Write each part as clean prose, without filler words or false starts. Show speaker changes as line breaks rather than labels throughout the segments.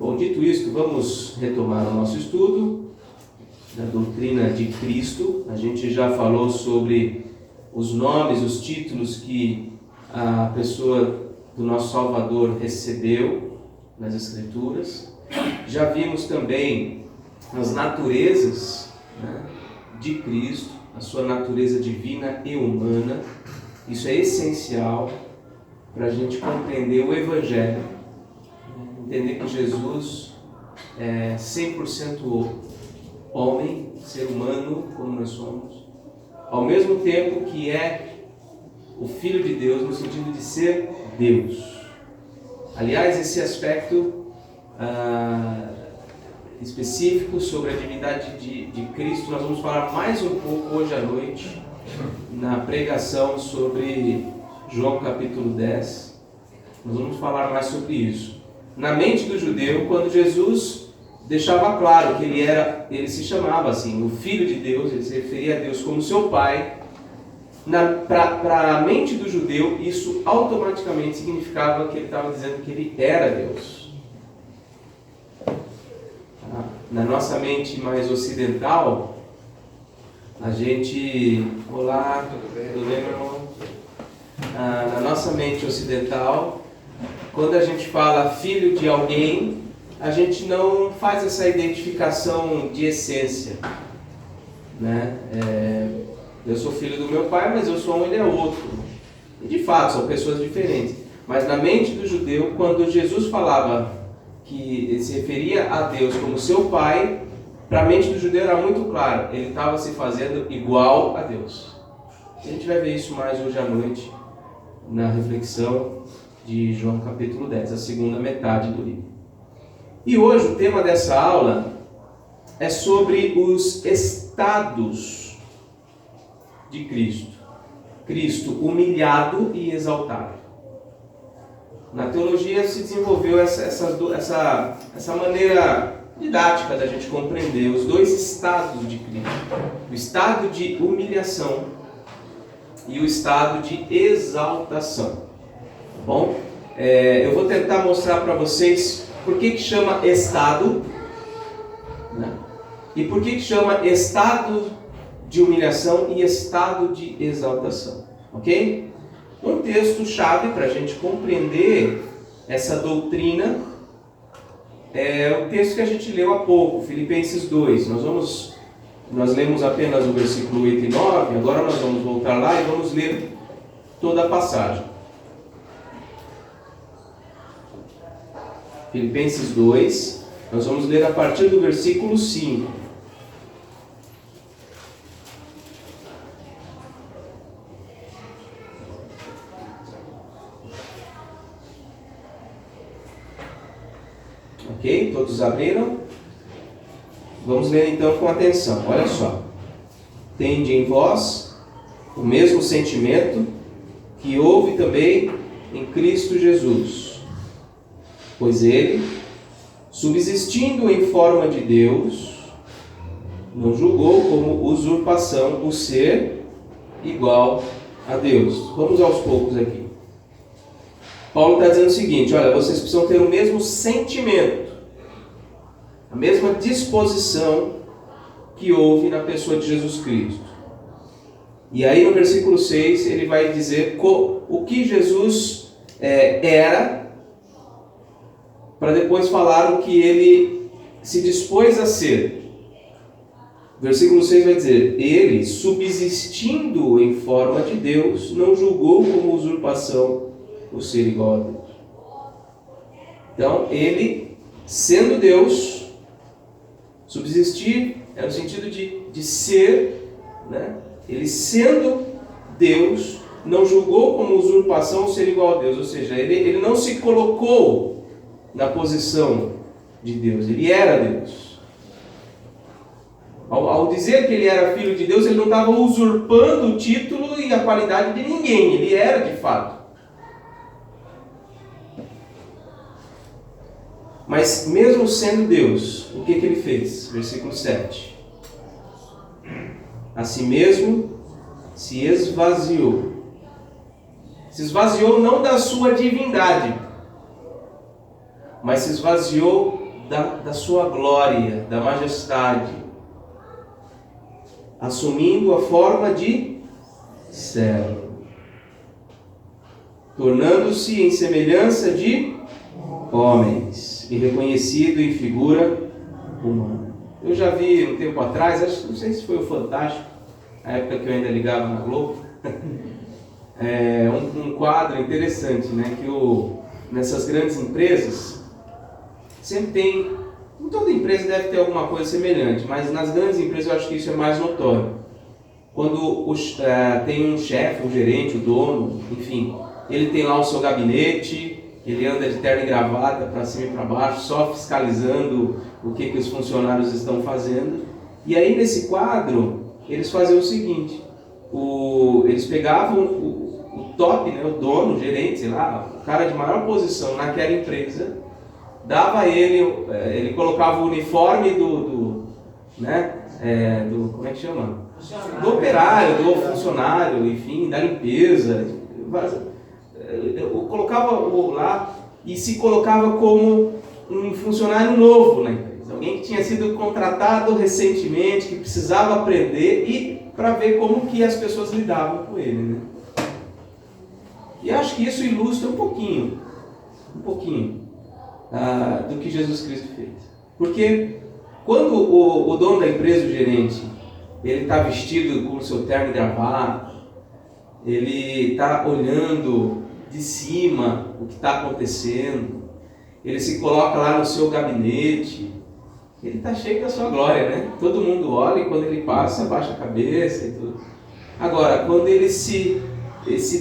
Bom, dito isto, vamos retomar o nosso estudo da doutrina de Cristo. A gente já falou sobre os nomes, os títulos que a pessoa do nosso Salvador recebeu nas Escrituras. Já vimos também as naturezas, de Cristo, a sua natureza divina e humana. Isso é essencial para a gente compreender o Evangelho, entender que Jesus é 100% homem, ser humano como nós somos, ao mesmo tempo que é o Filho de Deus no sentido de ser Deus. Aliás, esse aspecto específico sobre a divindade de Cristo nós vamos falar mais um pouco hoje à noite na pregação sobre João capítulo 10. Nós vamos falar mais sobre isso. Na mente do judeu, quando Jesus deixava claro que ele se chamava assim, o Filho de Deus, ele se referia a Deus como seu Pai, para a mente do judeu, isso automaticamente significava que ele estava dizendo que ele era Deus. Na nossa mente mais ocidental, a gente... Olá, tudo bem, meu irmão? Na nossa mente ocidental, quando a gente fala filho de alguém, a gente não faz essa identificação de essência, né? Eu sou filho do meu pai, mas eu sou um, ele é outro. E de fato, são pessoas diferentes. Mas na mente do judeu, quando Jesus falava que ele se referia a Deus como seu pai, para a mente do judeu era muito claro, ele estava se fazendo igual a Deus. A gente vai ver isso mais hoje à noite, na reflexão de João capítulo 10, a segunda metade do livro. E hoje o tema dessa aula é sobre os estados de Cristo. Cristo humilhado e exaltado. Na teologia se desenvolveu essa maneira didática da gente compreender os dois estados de Cristo. O estado de humilhação e o estado de exaltação. Tá bom? Eu vou tentar mostrar para vocês por que chama estado, né? E por que chama estado de humilhação e estado de exaltação. Ok? Um texto-chave para a gente compreender essa doutrina é o texto que a gente leu há pouco, Filipenses 2. Nós lemos apenas o versículo 8 e 9, agora nós vamos voltar lá e vamos ler toda a passagem. Filipenses 2, nós vamos ler a partir do versículo 5. Ok? Todos abriram? Vamos ler então com atenção. Olha só. Tende em vós o mesmo sentimento que houve também em Cristo Jesus. Pois ele, subsistindo em forma de Deus, não julgou como usurpação o ser igual a Deus. Vamos aos poucos aqui. Paulo está dizendo o seguinte, olha, vocês precisam ter o mesmo sentimento, a mesma disposição que houve na pessoa de Jesus Cristo. E aí no versículo 6 ele vai dizer o que Jesus era, para depois falar o que ele se dispôs a ser. Versículo 6 vai dizer, ele, subsistindo em forma de Deus, não julgou como usurpação o ser igual a Deus. Então, ele, sendo Deus, subsistir é no sentido de ser, né? Ele sendo Deus, não julgou como usurpação o ser igual a Deus, ou seja, ele não se colocou na posição de Deus, ele era Deus. Ao dizer que ele era filho de Deus, ele não estava usurpando o título e a qualidade de ninguém, ele era de fato. Mas mesmo sendo Deus, o que ele fez? Versículo 7. A si mesmo se esvaziou. Se esvaziou não da sua divindade, mas se esvaziou da sua glória, da majestade, assumindo a forma de servo, tornando-se em semelhança de homens e reconhecido em figura humana. Eu já vi um tempo atrás, não sei se foi o Fantástico, na época que eu ainda ligava na Globo, um quadro interessante, né? Que nessas grandes empresas sempre tem, em toda empresa deve ter alguma coisa semelhante, mas nas grandes empresas eu acho que isso é mais notório. Quando tem um chefe, um gerente, o dono, enfim, ele tem lá o seu gabinete, ele anda de terno e gravata para cima e para baixo, só fiscalizando o que os funcionários estão fazendo. E aí nesse quadro, eles faziam o seguinte, eles pegavam o top, né, o dono, o gerente, sei lá, o cara de maior posição naquela empresa, dava a ele colocava o uniforme como é que chama? Do operário, do funcionário, enfim, da limpeza, colocava lá e se colocava como um funcionário novo na empresa, alguém que tinha sido contratado recentemente, que precisava aprender e para ver como que as pessoas lidavam com ele, né? E acho que isso ilustra um pouquinho do que Jesus Cristo fez. Porque quando o dono da empresa, o gerente, ele está vestido com o seu terno e gravata, ele está olhando de cima o que está acontecendo, ele se coloca lá no seu gabinete, ele está cheio da sua glória, né? Todo mundo olha e quando ele passa, abaixa a cabeça e tudo. Agora, quando ele se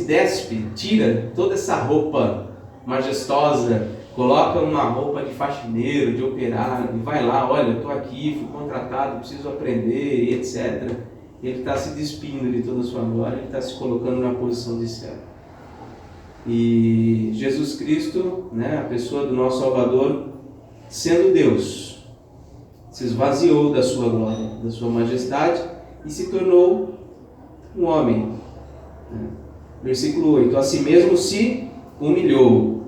despe, tira toda essa roupa majestosa, coloca uma roupa de faxineiro, de operário, e vai lá, olha, eu estou aqui, fui contratado, preciso aprender, etc. Ele está se despindo de toda a sua glória, ele está se colocando na posição de servo. E Jesus Cristo, né, a pessoa do nosso Salvador, sendo Deus, se esvaziou da sua glória, da sua majestade e se tornou um homem. Versículo 8: a si mesmo se humilhou,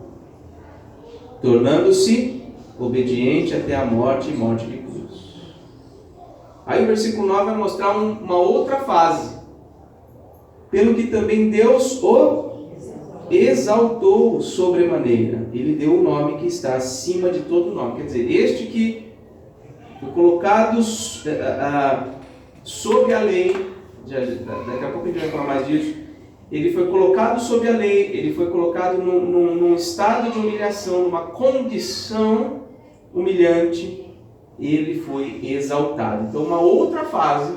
tornando-se obediente até a morte e morte de cruz. Aí o versículo 9 vai mostrar uma outra fase. Pelo que também Deus o exaltou sobremaneira. Ele deu o nome que está acima de todo nome. Quer dizer, este que foi colocado sob a lei, daqui a pouco a gente vai falar mais disso, ele foi colocado sob a lei, ele foi colocado num estado de humilhação, numa condição humilhante, ele foi exaltado. Então uma outra fase,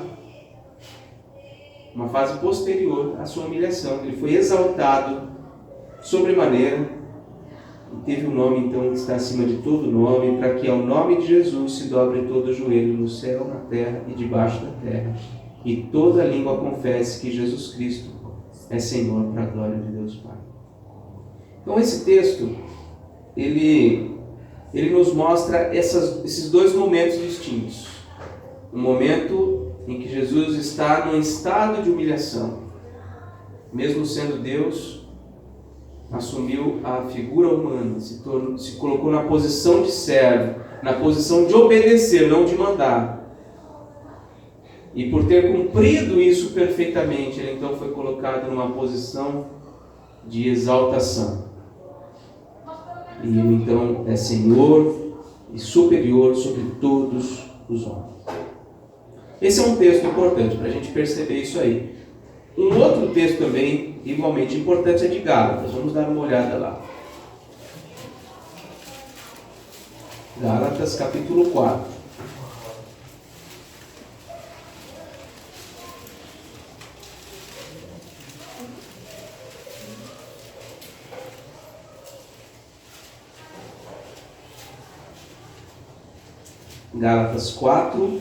uma fase posterior à sua humilhação, ele foi exaltado sobremaneira e teve um nome então que está acima de todo nome, para que ao nome de Jesus se dobre todo o joelho no céu, na terra e debaixo da terra, e toda língua confesse que Jesus Cristo é Senhor, para a glória de Deus Pai. Então esse texto, ele nos mostra esses dois momentos distintos. Um momento em que Jesus está num estado de humilhação, mesmo sendo Deus, assumiu a figura humana, se colocou na posição de servo, na posição de obedecer, não de mandar. E por ter cumprido isso perfeitamente, ele então foi colocado numa posição de exaltação. E ele então é Senhor e superior sobre todos os homens. Esse é um texto importante para a gente perceber isso aí. Um outro texto também igualmente importante é de Gálatas. Vamos dar uma olhada lá. Gálatas capítulo 4. Gálatas 4,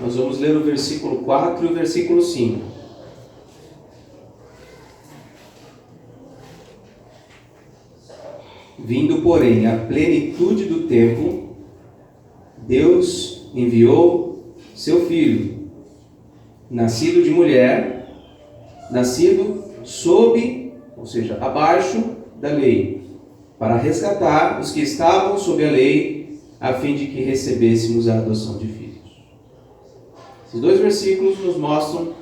nós vamos ler o versículo 4 e o versículo 5. Vindo, porém, a plenitude do tempo, Deus enviou seu Filho, nascido de mulher, nascido sob, ou seja, abaixo da lei, para resgatar os que estavam sob a lei, a fim de que recebêssemos a adoção de filhos. Esses dois versículos nos mostram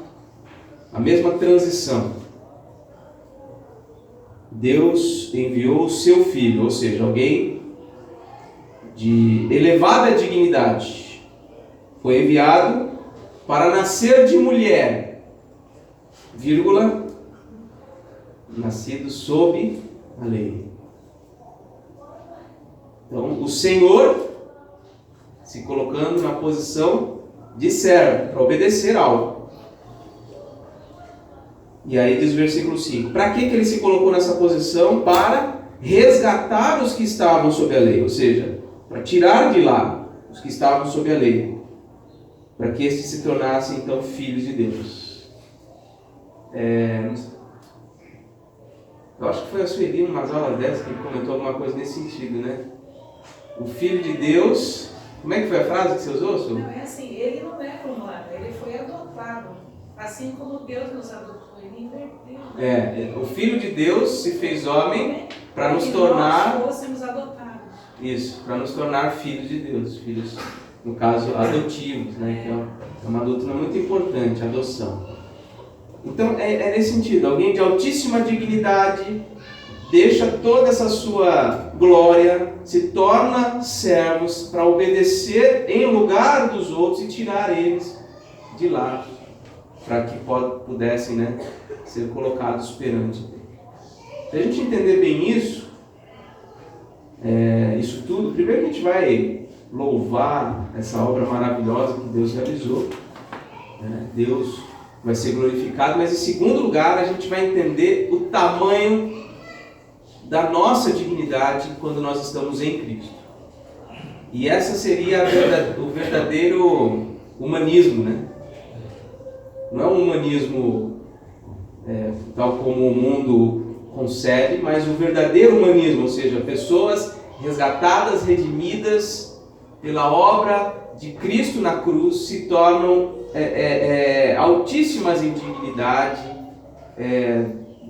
a mesma transição. Deus enviou o seu Filho, ou seja, alguém de elevada dignidade, foi enviado para nascer de mulher, vírgula, nascido sob a lei. Então, o Senhor se colocando na posição de servo, para obedecer algo. E aí diz o versículo 5, para que ele se colocou nessa posição? Para resgatar os que estavam sob a lei, ou seja, para tirar de lá os que estavam sob a lei, para que estes se tornassem então filhos de Deus. Eu acho que foi a Sueli, umas aulas dessas, que comentou alguma coisa nesse sentido, né? O Filho de Deus, como é que foi a frase que você usou, Su?
Não, é assim, ele não é humano, ele foi adotado, assim como Deus nos adotou, ele inverteu.
O Filho de Deus se fez homem para nos tornar...
nós fôssemos adotados.
Isso, para nos tornar filhos de Deus, filhos, no caso, adotivos, né? Que é uma doutrina muito importante, a adoção. Então, é nesse sentido, alguém de altíssima dignidade deixa toda essa sua glória, se torna servos para obedecer em lugar dos outros e tirar eles de lá, para que pudessem, né, ser colocados perante Deus. Se a gente entender bem isso, isso tudo, primeiro a gente vai louvar essa obra maravilhosa que Deus realizou, né? Deus vai ser glorificado, mas em segundo lugar a gente vai entender o tamanho da nossa dignidade quando nós estamos em Cristo. E essa seria o verdadeiro humanismo, né? Não é um humanismo tal como o mundo concebe, mas o verdadeiro humanismo, ou seja, pessoas resgatadas, redimidas pela obra de Cristo na cruz, se tornam altíssimas em dignidade,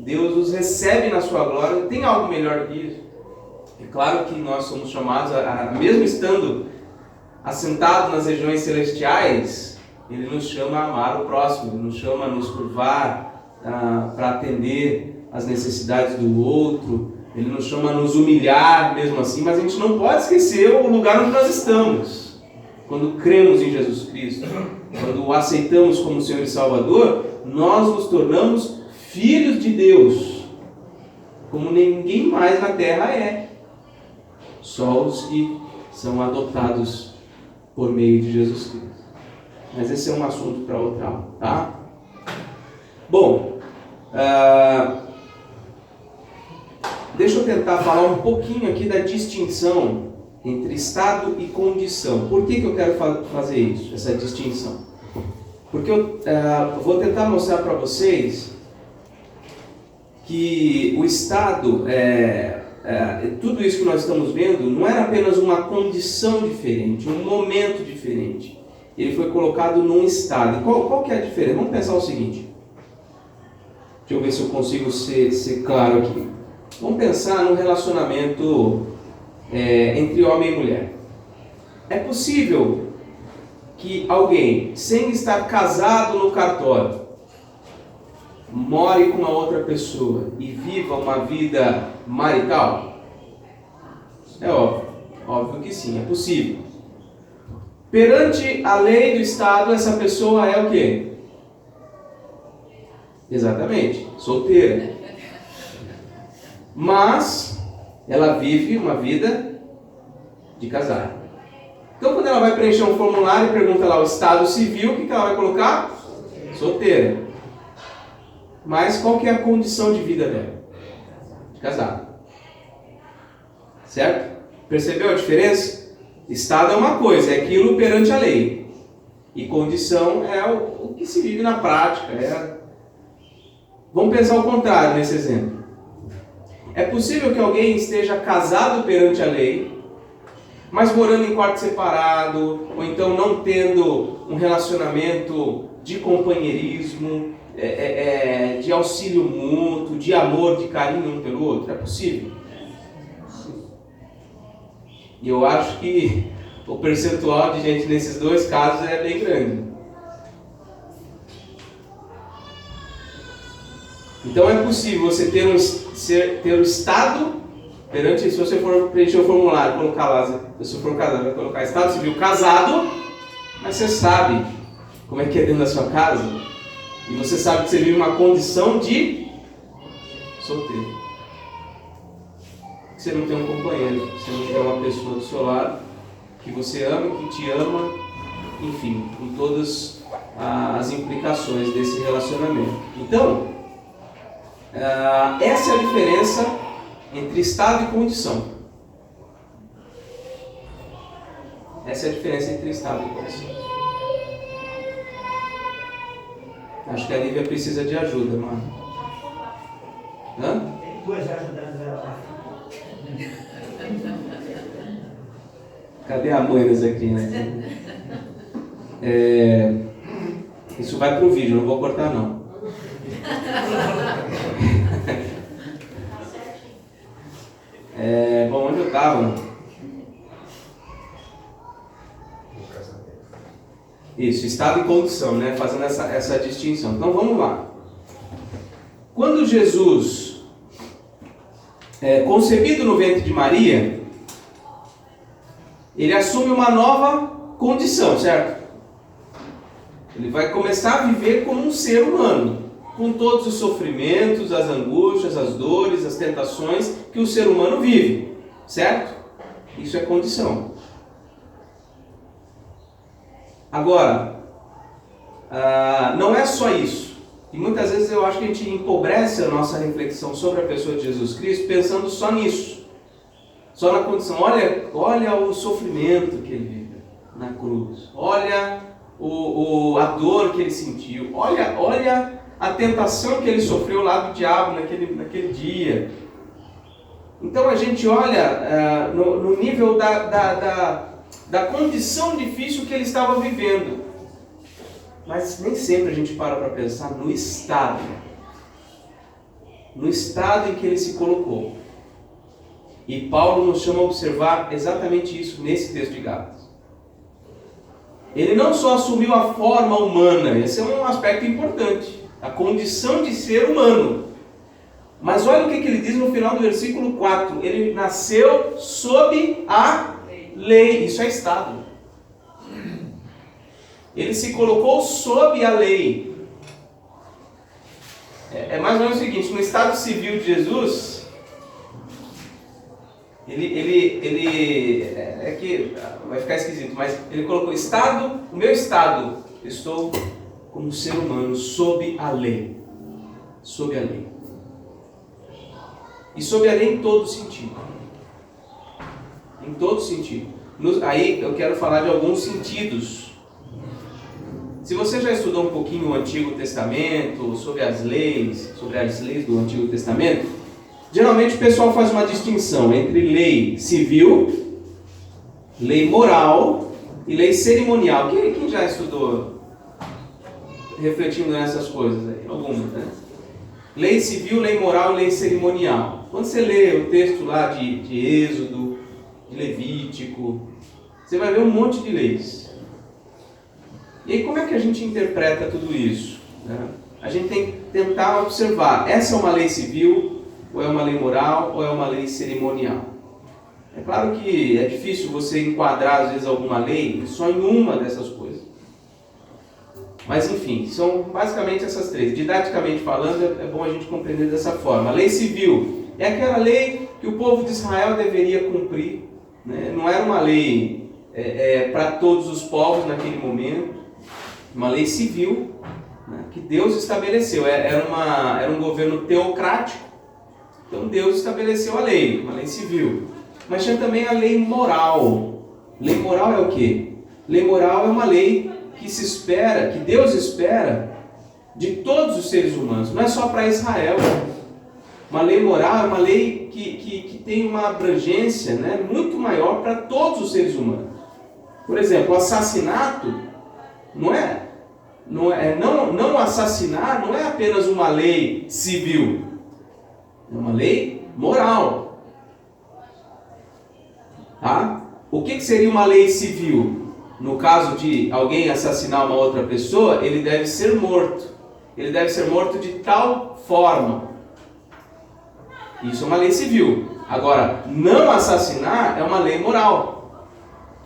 Deus os recebe na sua glória. Tem algo melhor que isso? É claro que nós somos chamados mesmo estando assentados nas regiões celestiais, Ele nos chama a amar o próximo, Ele nos chama a nos curvar para atender as necessidades do outro, Ele nos chama a nos humilhar mesmo assim, mas a gente não pode esquecer o lugar onde nós estamos. Quando cremos em Jesus Cristo, quando o aceitamos como Senhor e Salvador, nós nos tornamos filhos de Deus, como ninguém mais na terra é. Só os que são adotados por meio de Jesus Cristo. Mas esse é um assunto para outra aula, tá? Bom, deixa eu tentar falar um pouquinho aqui da distinção entre estado e condição. Por que eu quero fazer isso, essa distinção? Porque eu vou tentar mostrar para vocês que o estado, tudo isso que nós estamos vendo, não era apenas uma condição diferente, um momento diferente. Ele foi colocado num estado. E qual que é a diferença? Vamos pensar o seguinte. Deixa eu ver se eu consigo ser claro aqui. Vamos pensar num relacionamento entre homem e mulher. É possível que alguém, sem estar casado no cartório, more com uma outra pessoa e viva uma vida marital? É óbvio que sim, é possível. Perante a lei do Estado, essa pessoa é o quê? Exatamente, solteira. Mas ela vive uma vida de casado. Então, quando ela vai preencher um formulário e pergunta lá o estado civil, o que ela vai colocar? Solteira. Mas qual que é a condição de vida dela? De casado. Certo? Percebeu a diferença? Estado é uma coisa, é aquilo perante a lei. E condição é o que se vive na prática. Vamos pensar o contrário nesse exemplo. É possível que alguém esteja casado perante a lei, mas morando em quarto separado, ou então não tendo um relacionamento de companheirismo, de auxílio mútuo, de amor, de carinho um pelo outro. É possível. E eu acho que o percentual de gente nesses dois casos é bem grande. Então é possível você ter o estado perante, se você for preencher o formulário, colocar lá, se for casado, vai colocar estado civil casado, mas você sabe como é que é dentro da sua casa, e você sabe que você vive uma condição de solteiro. Você não tem um companheiro, você não tem uma pessoa do seu lado que você ama, que te ama, enfim, com todas as implicações desse relacionamento. Então, essa é a diferença entre estado e condição. Essa é a diferença entre estado e condição. Acho que a Lívia precisa de ajuda, mano. Hã?
Tem duas ajudando ela.
Cadê a mãe dessa aqui, né? Isso vai pro vídeo, não vou cortar não. Bom, onde eu estava? Isso, estado e condição, né? Fazendo essa distinção. Então vamos lá. Quando Jesus é concebido no ventre de Maria, ele assume uma nova condição, certo? Ele vai começar a viver como um ser humano, com todos os sofrimentos, as angústias, as dores, as tentações que o ser humano vive, certo? Isso é condição. Agora, não é só isso. E muitas vezes eu acho que a gente empobrece a nossa reflexão sobre a pessoa de Jesus Cristo pensando só nisso. Só na condição. Olha o sofrimento que ele vive na cruz. Olha a dor que ele sentiu. Olha a tentação que ele sofreu lá do diabo naquele dia. Então a gente olha no nível da condição difícil que ele estava vivendo. Mas nem sempre a gente para pensar no estado em que ele se colocou. E Paulo nos chama a observar exatamente isso nesse texto de Gálatas. Ele não só assumiu a forma humana, esse é um aspecto importante, a condição de ser humano. Mas olha o que ele diz no final do versículo 4. Ele nasceu sob a lei. Isso é estado. Ele se colocou sob a lei. É mais ou menos o seguinte, no estado civil de Jesus, é que vai ficar esquisito, mas ele colocou o meu estado, estou como ser humano sob a lei. Sob a lei. E sob a lei em todo sentido. Em todo sentido. Aí eu quero falar de alguns sentidos. Se você já estudou um pouquinho o Antigo Testamento, sobre as leis do Antigo Testamento, geralmente o pessoal faz uma distinção entre lei civil, lei moral e lei cerimonial. Quem já estudou refletindo nessas coisas aí? Algumas, né? Lei civil, lei moral e lei cerimonial. Quando você lê o texto lá de Êxodo, de Levítico, você vai ver um monte de leis. E aí como é que a gente interpreta tudo isso? A gente tem que tentar observar, essa é uma lei civil, ou é uma lei moral, ou é uma lei cerimonial? É claro que é difícil você enquadrar às vezes alguma lei só em uma dessas coisas. Mas enfim, são basicamente essas três. Didaticamente falando, é bom a gente compreender dessa forma. A lei civil é aquela lei que o povo de Israel deveria cumprir, né? Não era uma lei para todos os povos naquele momento. Uma lei civil, né, que Deus estabeleceu. Era um governo teocrático, então Deus estabeleceu a lei, uma lei civil. Mas tinha também a lei moral. Lei moral é o quê? Lei moral é uma lei que Deus espera de todos os seres humanos, não é só para Israel. Uma lei moral é uma lei que tem uma abrangência, né, muito maior para todos os seres humanos. Por exemplo, o assassinato não assassinar não é apenas uma lei civil, é uma lei moral. Tá? O que seria uma lei civil? No caso de alguém assassinar uma outra pessoa, ele deve ser morto. Ele deve ser morto de tal forma. Isso é uma lei civil. Agora, não assassinar é uma lei moral.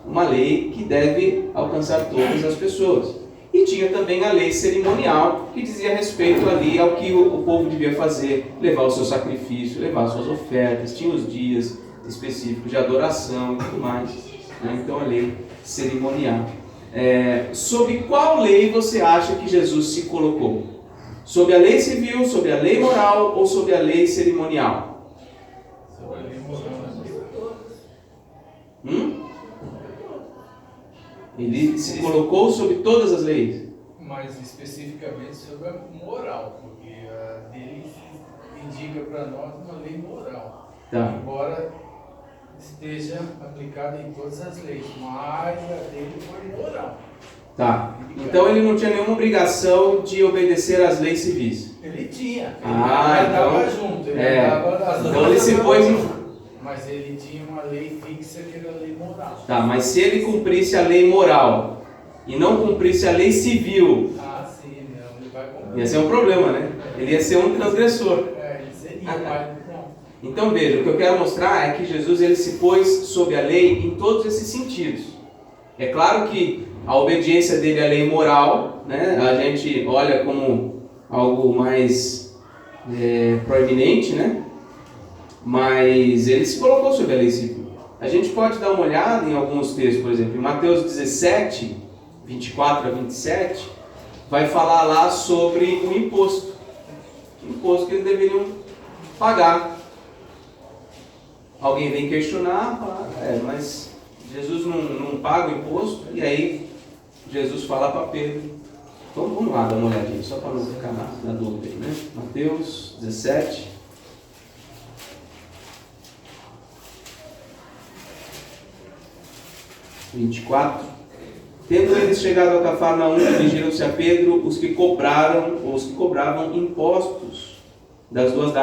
Uma lei que deve alcançar todas as pessoas. E tinha também a lei cerimonial, que dizia respeito ali ao que o povo devia fazer. Levar o seu sacrifício, levar suas ofertas. Tinha os dias específicos de adoração e tudo mais. Né? Então a lei cerimonial. Sob qual lei você acha que Jesus se colocou? Sobre a lei civil, sobre a lei moral ou sobre a lei cerimonial?
Sobre a lei moral.
Ele se colocou sobre todas as leis.
Mas especificamente sobre a moral, porque a dele indica para nós uma lei moral.
Tá.
Embora esteja aplicada em todas as leis, mas a dele foi moral.
Tá. Então ele não tinha nenhuma obrigação de obedecer às leis civis.
Ele tinha. Ele
então,
andava junto. Ele andava as
então ele se pôs em...
Mas ele tinha uma lei fixa que era a lei moral.
Tá, mas se ele cumprisse a lei moral e não cumprisse a lei civil,
Sim, não, ele vai cumprir.
ia ser um problema, né? Ele ia ser um transgressor.
Ele seria, mas não.
Então veja, o que eu quero mostrar é que Jesus ele se pôs sob a lei em todos esses sentidos. É claro que a obediência dele à lei moral, né, a gente olha como algo mais proeminente, né? Mas ele se colocou sob a lei civil. A gente pode dar uma olhada em alguns textos, por exemplo, em Mateus 17, 24 a 27, vai falar lá sobre o imposto. O imposto que eles deveriam pagar. Alguém vem questionar, fala, mas Jesus não paga o imposto, e aí Jesus fala para Pedro. Então vamos lá dar uma olhadinha, só para não ficar na dúvida aí, né? Mateus 17. 24. Tendo eles chegado a Cafarnaum, dirigiram-se a Pedro os que cobravam impostos das 2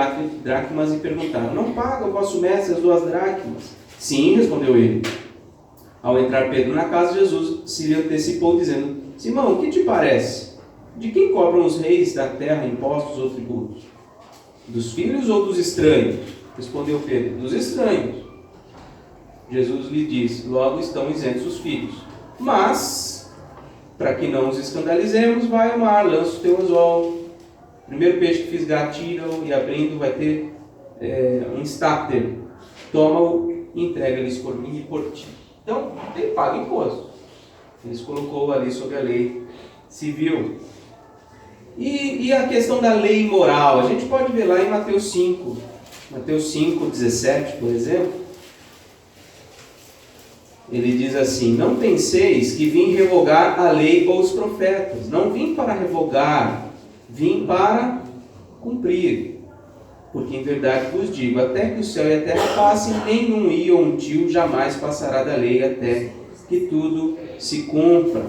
dracmas e perguntaram: não paga o vosso mestre as 2 dracmas? Sim, respondeu ele. Ao entrar Pedro na casa, Jesus se lhe antecipou, dizendo: Simão, o que te parece? De quem cobram os reis da terra impostos ou tributos? Dos filhos ou dos estranhos? Respondeu Pedro: dos estranhos. Jesus lhe disse: logo estão isentos os filhos. Mas, para que não os escandalizemos, vai ao mar, lança o teu anzol. Primeiro peixe que fisgar, tira-o, e abrindo vai ter um estáter. Toma-o e entrega-lhes por mim e por ti. Então, ele paga imposto. Ele se colocou ali sobre a lei civil. E a questão da lei moral, a gente pode ver lá em Mateus 5. Mateus 5, 17, por exemplo. Ele diz assim: não penseis que vim revogar a lei ou os profetas. Não vim para revogar, vim para cumprir. Porque em verdade vos digo, até que o céu e a terra passem, nenhum i ou um tio jamais passará da lei até que tudo se cumpra.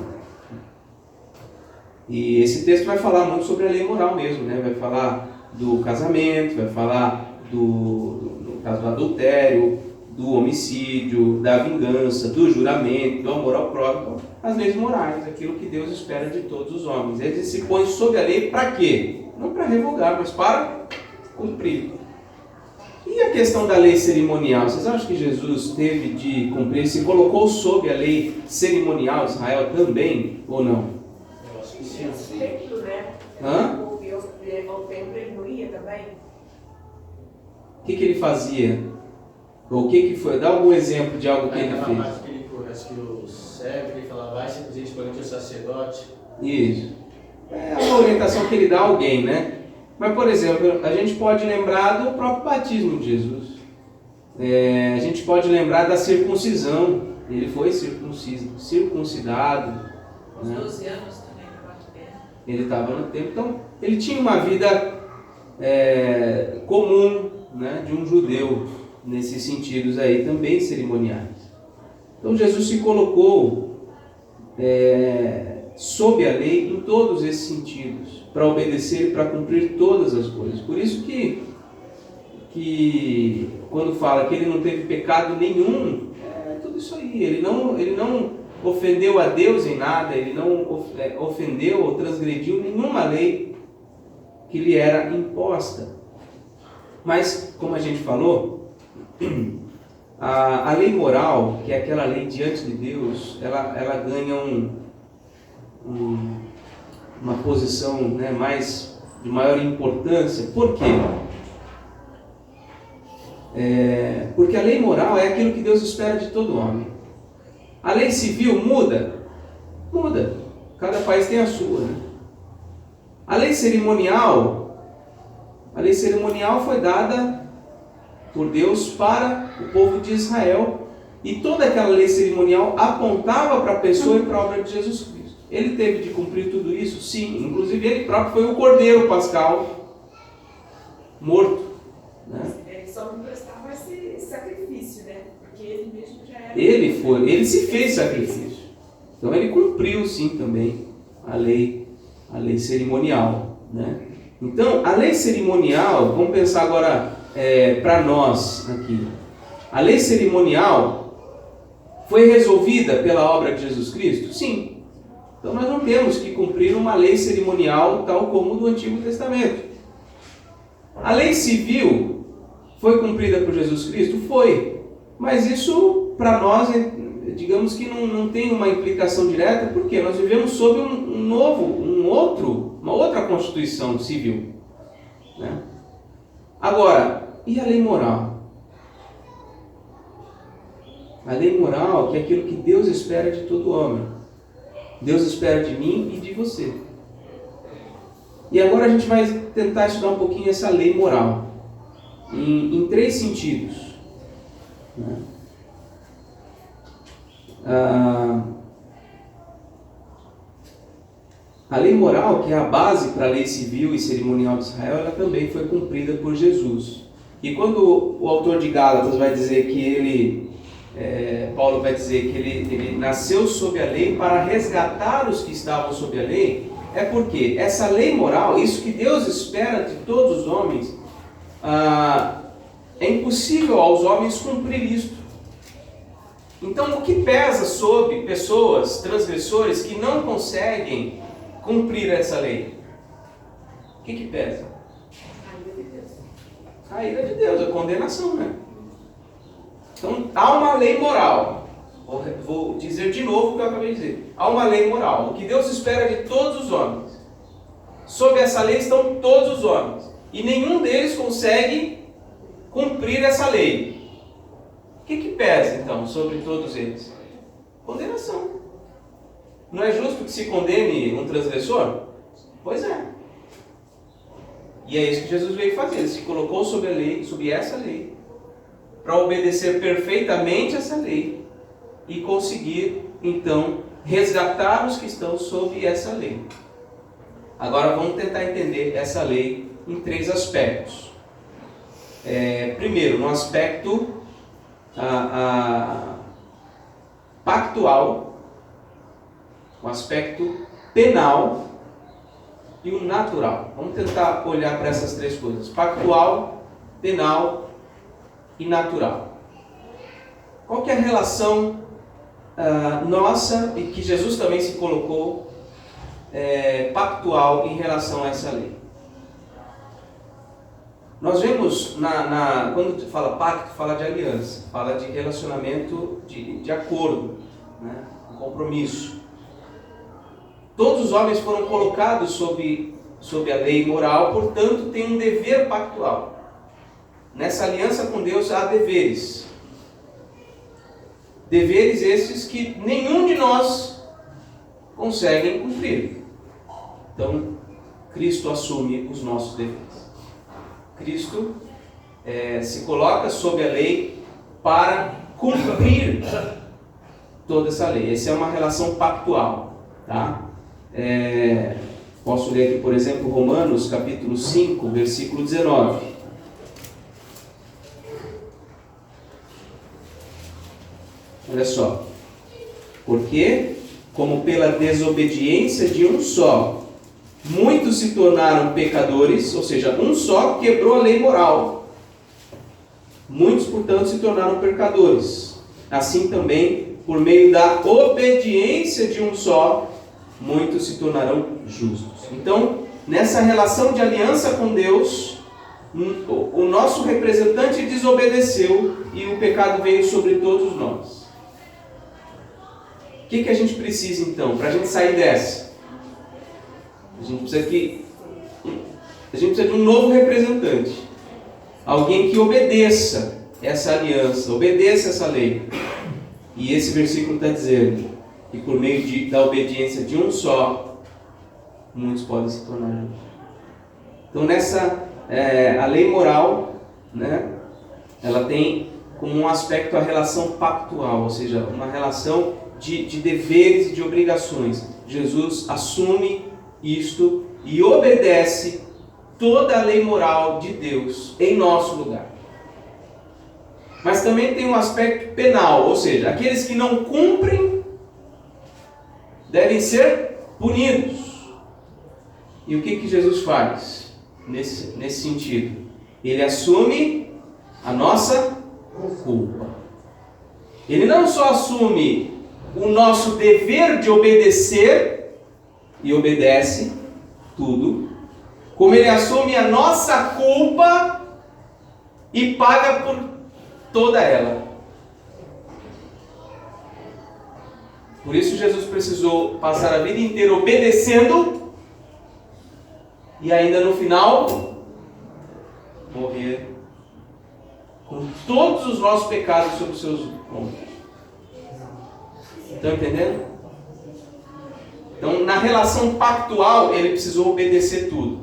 E esse texto vai falar muito sobre a lei moral mesmo, né? Vai falar do casamento, vai falar no caso do adultério, do homicídio, da vingança, do juramento, do amor ao próximo, as leis morais, aquilo que Deus espera de todos os homens. Ele se põe sob a lei para quê? Não para revogar, mas para cumprir. E a questão da lei cerimonial? Vocês acham que Jesus teve de cumprir? Se colocou sob a lei cerimonial de Israel também, ou não?
Eu acho que sim.
Hã?
O templo ele não ia também?
O que ele fazia? Ou o que foi? Dá algum exemplo de algo que ele fez.
Acho que o servo, ele falava, vai ser principalmente o sacerdote.
Isso. É a orientação que ele dá a alguém, né? Mas, por exemplo, a gente pode lembrar do próprio batismo de Jesus. A gente pode lembrar da circuncisão. Ele foi circuncidado.
Os
Né?
12 anos também estava no tempo.
Ele estava no templo. Então, ele tinha uma vida comum, né, de um judeu, nesses sentidos aí também cerimoniais. Então Jesus se colocou sob a lei em todos esses sentidos, para obedecer e para cumprir todas as coisas. Por isso que quando fala que ele não teve pecado nenhum, é tudo isso aí. Ele não ofendeu a Deus em nada, ele não ofendeu ou transgrediu nenhuma lei que lhe era imposta. Mas, como a gente falou, a lei moral, que é aquela lei diante de Deus, ela ganha uma posição, né, de maior importância. Por quê? Porque a lei moral é aquilo que Deus espera de todo homem. A lei civil muda? Muda. Cada país tem a sua, né? A lei cerimonial foi dada por Deus para o povo de Israel. E toda aquela lei cerimonial apontava para a pessoa e para a obra de Jesus Cristo. Ele teve de cumprir tudo isso? Sim. Inclusive ele próprio foi o cordeiro pascal morto, né?
Ele só não prestava esse sacrifício, né? Porque ele mesmo já era...
Ele se fez sacrifício. Então ele cumpriu sim também a lei cerimonial, né? Então a lei cerimonial, vamos pensar agora para nós aqui. A lei cerimonial foi resolvida pela obra de Jesus Cristo? Sim. Então nós não temos que cumprir uma lei cerimonial tal como do Antigo Testamento. A lei civil foi cumprida por Jesus Cristo? Foi. Mas isso para nós, digamos que não tem uma implicação direta, porque nós vivemos sob uma outra Constituição civil, né? Agora, e a lei moral? A lei moral, que é aquilo que Deus espera de todo homem. Deus espera de mim e de você. E agora a gente vai tentar estudar um pouquinho essa lei moral, em três sentidos, né? A lei moral, que é a base para a lei civil e cerimonial de Israel, ela também foi cumprida por Jesus. E quando o autor de Gálatas vai dizer que Paulo vai dizer que ele nasceu sob a lei para resgatar os que estavam sob a lei, é porque essa lei moral, isso que Deus espera de todos os homens, é impossível aos homens cumprir isto. Então, o que pesa sobre pessoas, transgressores, que não conseguem cumprir essa lei? O que pesa?
A ira de Deus.
A ira de Deus, a condenação, né? Então, há uma lei moral. Vou dizer de novo o que eu acabei de dizer. Há uma lei moral. O que Deus espera de todos os homens. Sob essa lei estão todos os homens. E nenhum deles consegue cumprir essa lei. O que pesa, então, sobre todos eles? Condenação. Não é justo que se condene um transgressor? Pois é. E é isso que Jesus veio fazer. Ele se colocou sob a lei, sob essa lei, para obedecer perfeitamente essa lei e conseguir, então, resgatar os que estão sob essa lei. Agora vamos tentar entender essa lei em três aspectos. Primeiro, no aspecto pactual, o aspecto penal e o natural. Vamos tentar olhar para essas três coisas: pactual, penal e natural. Qual que é a relação nossa, e que Jesus também se colocou pactual em relação a essa lei? Nós vemos, quando fala pacto, fala de aliança, fala de relacionamento de acordo, né? Um compromisso. Todos os homens foram colocados sob a lei moral, portanto, tem um dever pactual. Nessa aliança com Deus há deveres. Deveres esses que nenhum de nós conseguem cumprir. Então, Cristo assume os nossos deveres. Cristo se coloca sob a lei para cumprir toda essa lei. Essa é uma relação pactual, tá? Posso ler aqui, por exemplo, Romanos capítulo 5, versículo 19. Olha só. Porque, como pela desobediência de um só, muitos se tornaram pecadores, ou seja, um só quebrou a lei moral. Muitos, portanto, se tornaram pecadores. Assim também, por meio da obediência de um só, muitos se tornarão justos. Então, nessa relação de aliança com Deus, o nosso representante desobedeceu e o pecado veio sobre todos nós. O que a gente precisa então, para a gente sair dessa? A gente precisa de um novo representante. Alguém que obedeça essa aliança, obedeça essa lei. E esse versículo está dizendo que por meio da obediência de um só, muitos podem se tornar justos. Então a lei moral, né, ela tem como um aspecto a relação pactual, ou seja, uma relação de deveres e de obrigações. Jesus assume isto e obedece toda a lei moral de Deus em nosso lugar. Mas também tem um aspecto penal, ou seja, aqueles que não cumprem devem ser punidos. E o que Jesus faz nesse sentido? Ele assume a nossa culpa. Ele não só assume o nosso dever de obedecer, e obedece tudo, como ele assume a nossa culpa e paga por toda ela. Por isso Jesus precisou passar a vida inteira obedecendo e ainda no final morrer com todos os nossos pecados sobre os seus ombros. Estão entendendo? Então, na relação pactual, ele precisou obedecer tudo.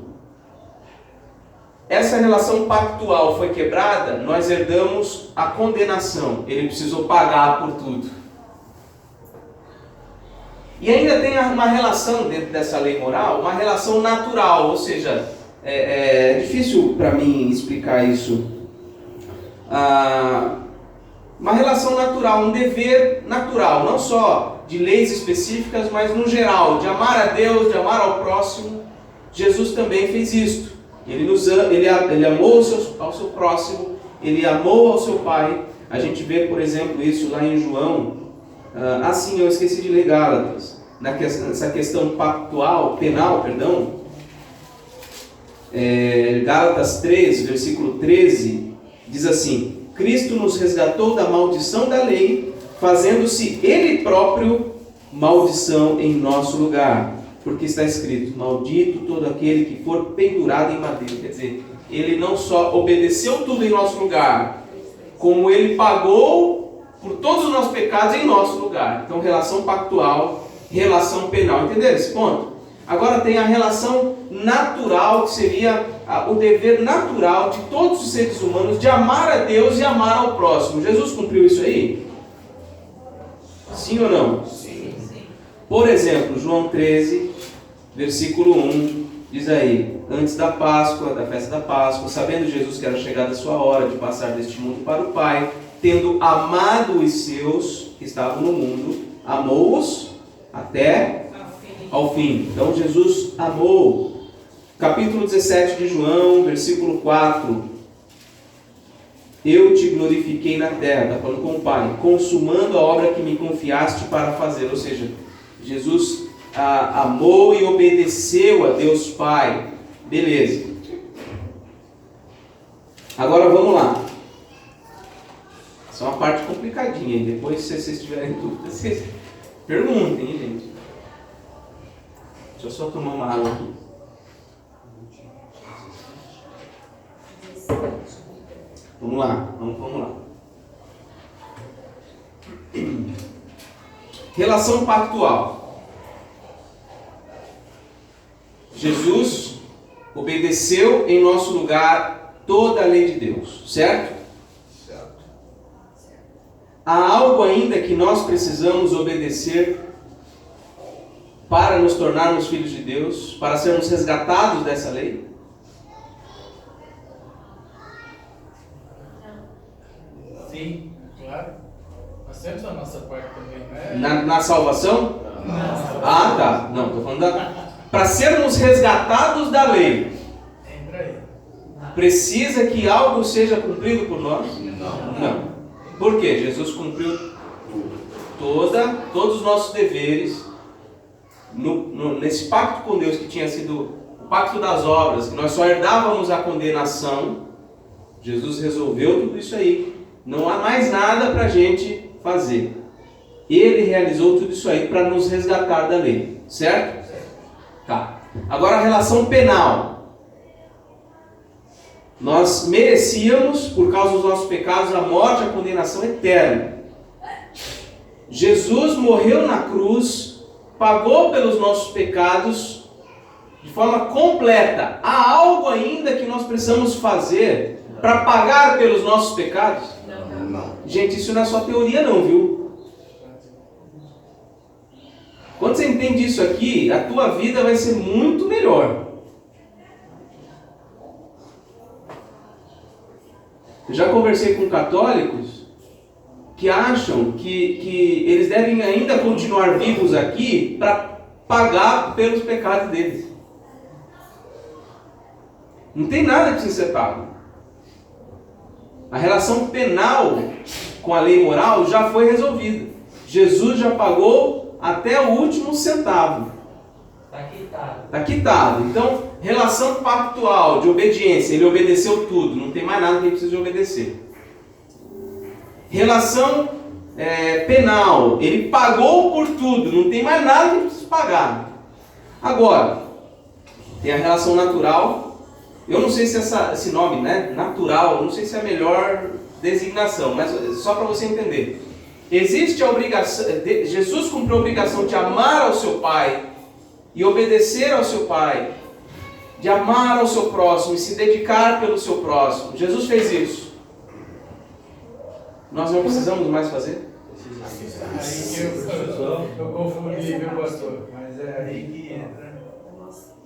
Essa relação pactual foi quebrada, nós herdamos a condenação. Ele precisou pagar por tudo. E ainda tem uma relação dentro dessa lei moral, uma relação natural, ou seja, é difícil para mim explicar isso. Uma relação natural, um dever natural, não só de leis específicas, mas no geral, de amar a Deus, de amar ao próximo. Jesus também fez isto. Ele amou ao seu próximo, ele amou ao seu Pai. A gente vê, por exemplo, isso lá em João. Eu esqueci de ler Gálatas. Nessa questão penal, Gálatas 3, versículo 13, diz assim: Cristo nos resgatou da maldição da lei, fazendo-se Ele próprio maldição em nosso lugar. Porque está escrito: maldito todo aquele que for pendurado em madeira. Quer dizer, Ele não só obedeceu tudo em nosso lugar, como Ele pagou por todos os nossos pecados em nosso lugar. Então, relação pactual, relação penal. Entenderam esse ponto? Agora tem a relação natural, que seria o dever natural de todos os seres humanos de amar a Deus e amar ao próximo. Jesus cumpriu isso aí? Sim ou não?
Sim.
Por exemplo, João 13, versículo 1, diz aí: antes da Páscoa, da festa da Páscoa, sabendo Jesus que era chegada a sua hora de passar deste mundo para o Pai, tendo amado os seus que estavam no mundo, amou-os até ao fim. Então Jesus amou. Capítulo 17 de João, versículo 4: eu te glorifiquei na terra, está falando com o Pai, consumando a obra que me confiaste para fazer. Ou seja, Jesus amou e obedeceu a Deus Pai. Beleza. Agora vamos lá. Essa é uma parte complicadinha. Depois, se vocês tiverem dúvidas, vocês perguntem, hein, gente. Deixa eu só tomar uma água aqui. Vamos lá. Relação pactual. Jesus obedeceu em nosso lugar toda a lei de Deus, certo?
Certo.
Há algo ainda que nós precisamos obedecer para nos tornarmos filhos de Deus, para sermos resgatados dessa lei?
Sim, claro. Nós temos a nossa parte também, né?
Na salvação?
Não.
Ah, tá. Não, estou falando para sermos resgatados da lei.
Entra aí.
Precisa que algo seja cumprido por nós? Não. Por quê? Jesus cumpriu todos os nossos deveres nesse pacto com Deus que tinha sido o pacto das obras, que nós só herdávamos a condenação. Jesus resolveu tudo isso aí. Não há mais nada para a gente fazer. Ele realizou tudo isso aí para nos resgatar da lei. Certo? Tá. Agora a relação penal. Nós merecíamos, por causa dos nossos pecados, a morte, a condenação eterna. Jesus morreu na cruz, pagou pelos nossos pecados de forma completa. Há algo ainda que nós precisamos fazer para pagar pelos nossos pecados?
Não.
Gente, isso não é só teoria não, viu? Quando você entende isso aqui, a tua vida vai ser muito melhor. Eu já conversei com católicos que acham que eles devem ainda continuar vivos aqui para pagar pelos pecados deles. Não tem nada que precisa ser pago. A relação penal com a lei moral já foi resolvida. Jesus já pagou até o último centavo. Está quitado. Então, relação pactual de obediência, ele obedeceu tudo, não tem mais nada que ele precisa de obedecer. Relação penal, ele pagou por tudo, não tem mais nada que ele precisa pagar. Agora, tem a relação natural. Eu não sei se esse nome, né, natural, eu não sei se é a melhor designação, mas só para você entender. Existe a obrigação, Jesus cumpriu a obrigação de amar ao seu Pai e obedecer ao seu Pai, de amar ao seu próximo e se dedicar pelo seu próximo. Jesus fez isso. Nós não precisamos mais fazer?
Aí que eu confundi, viu, pastor? Mas é aí que entra.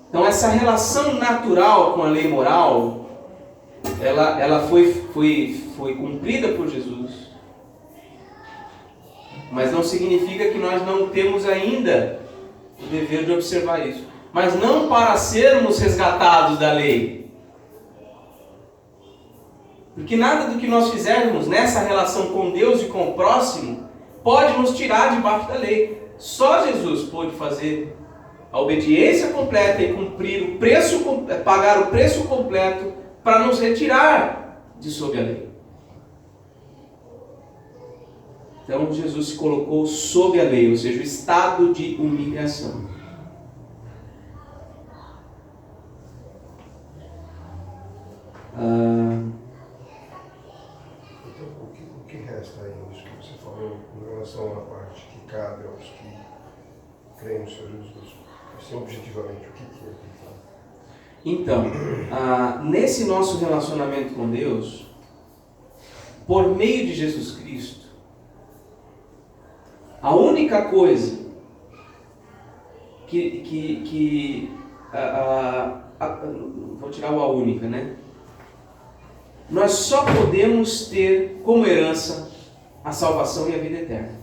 Então essa relação natural com a lei moral, ela foi cumprida por Jesus. Mas não significa que nós não temos ainda o dever de observar isso. Mas não para sermos resgatados da lei. Porque nada do que nós fizermos nessa relação com Deus e com o próximo pode nos tirar debaixo da lei. Só Jesus pôde fazer a obediência completa e cumprir o preço, pagar o preço completo para nos retirar de sob a lei. Então Jesus se colocou sob a lei, ou seja, o estado de humilhação.
Então, o que resta aí nisso que você falou em relação à parte que cabe aos que creem no Senhor Jesus? Assim, objetivamente, o que é?
Então, nesse nosso relacionamento com Deus, por meio de Jesus Cristo, a única coisa vou tirar o a única, né? Nós só podemos ter como herança a salvação e a vida eterna.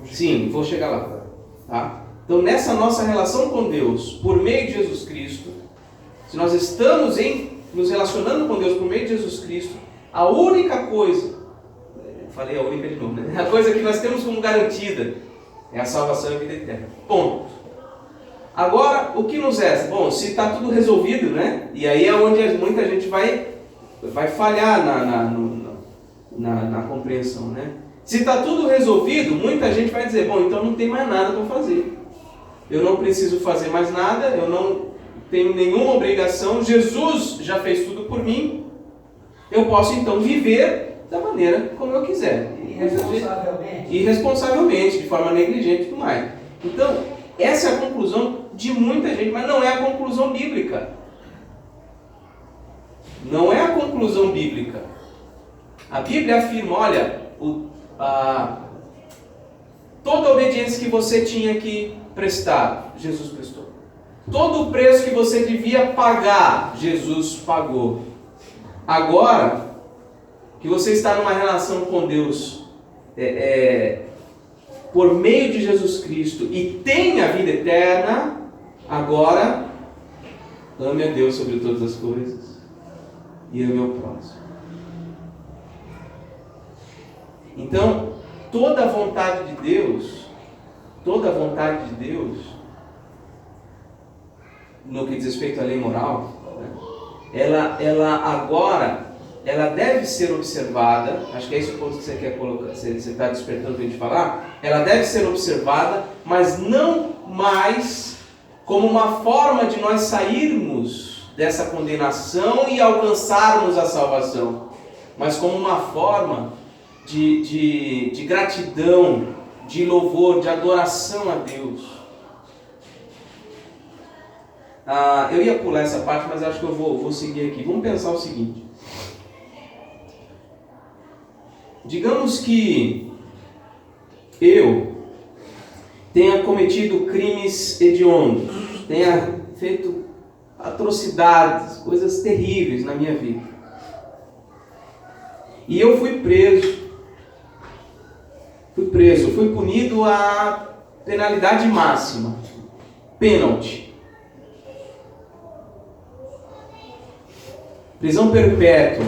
Sim, vou chegar lá. Tá? Então, nessa nossa relação com Deus, por meio de Jesus Cristo, se nós estamos nos relacionando com Deus por meio de Jesus Cristo, a única coisa, falei a única de novo, né? A coisa que nós temos como garantida é a salvação e a vida eterna. Ponto. Agora, o que nos resta? Bom, se está tudo resolvido, né? E aí é onde muita gente vai falhar na compreensão, né? Se está tudo resolvido, muita gente vai dizer, bom, então não tem mais nada para fazer. Eu não preciso fazer mais nada, eu não tenho nenhuma obrigação, Jesus já fez tudo por mim, eu posso então viver da maneira como eu quiser. Irresponsavelmente, de forma negligente e tudo mais. Então, essa é a conclusão de muita gente, mas não é a conclusão bíblica. Não é a conclusão bíblica. A Bíblia afirma, olha, toda a obediência que você tinha que prestar, Jesus prestou. Todo o preço que você devia pagar, Jesus pagou. Agora que você está numa relação com Deus por meio de Jesus Cristo e tem a vida eterna, agora ame a Deus sobre todas as coisas e ame ao próximo. Então, toda a vontade de Deus, no que diz respeito à lei moral, ela agora deve ser observada. Acho que é esse o ponto que você quer colocar, você está despertando para a gente falar. Ela deve ser observada, mas não mais como uma forma de nós sairmos dessa condenação e alcançarmos a salvação, mas como uma forma de gratidão, de louvor, de adoração a Deus. Eu ia pular essa parte, mas acho que eu vou seguir aqui. Vamos pensar o seguinte. Digamos que eu tenha cometido crimes hediondos, tenha feito atrocidades, coisas terríveis na minha vida. E eu fui preso, fui punido a penalidade máxima, pênalti. Prisão perpétua.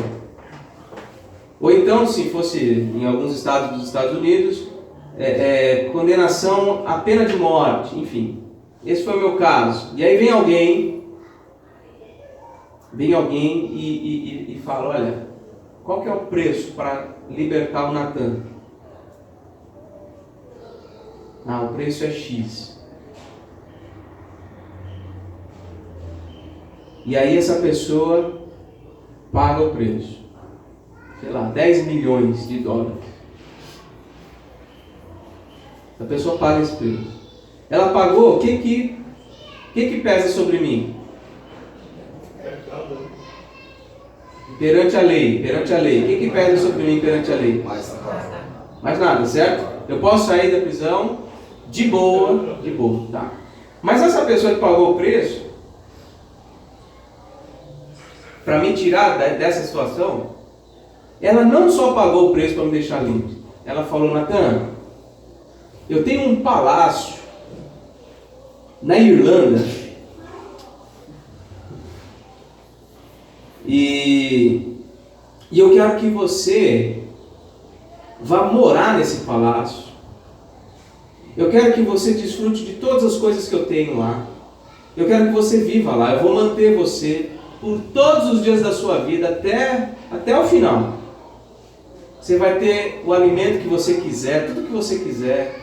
Ou então, se fosse em alguns estados dos Estados Unidos, condenação à pena de morte, enfim. Esse foi o meu caso. E aí vem alguém e fala, olha, qual que é o preço para libertar o Natan? O preço é X. E aí essa pessoa paga o preço. Sei lá, 10 milhões de dólares. A pessoa paga esse preço. Ela pagou, o que pesa sobre mim? Perante a lei. O que pesa sobre mim perante a lei? Mais nada, certo? Eu posso sair da prisão de boa, tá. Mas essa pessoa que pagou o preço, para me tirar dessa situação, ela não só pagou o preço para me deixar livre. Ela falou, Natan, eu tenho um palácio na Irlanda e eu quero que você vá morar nesse palácio. Eu quero que você desfrute de todas as coisas que eu tenho lá. Eu quero que você viva lá. Eu vou manter você por todos os dias da sua vida até o final. Você vai ter o alimento que você quiser, tudo que você quiser.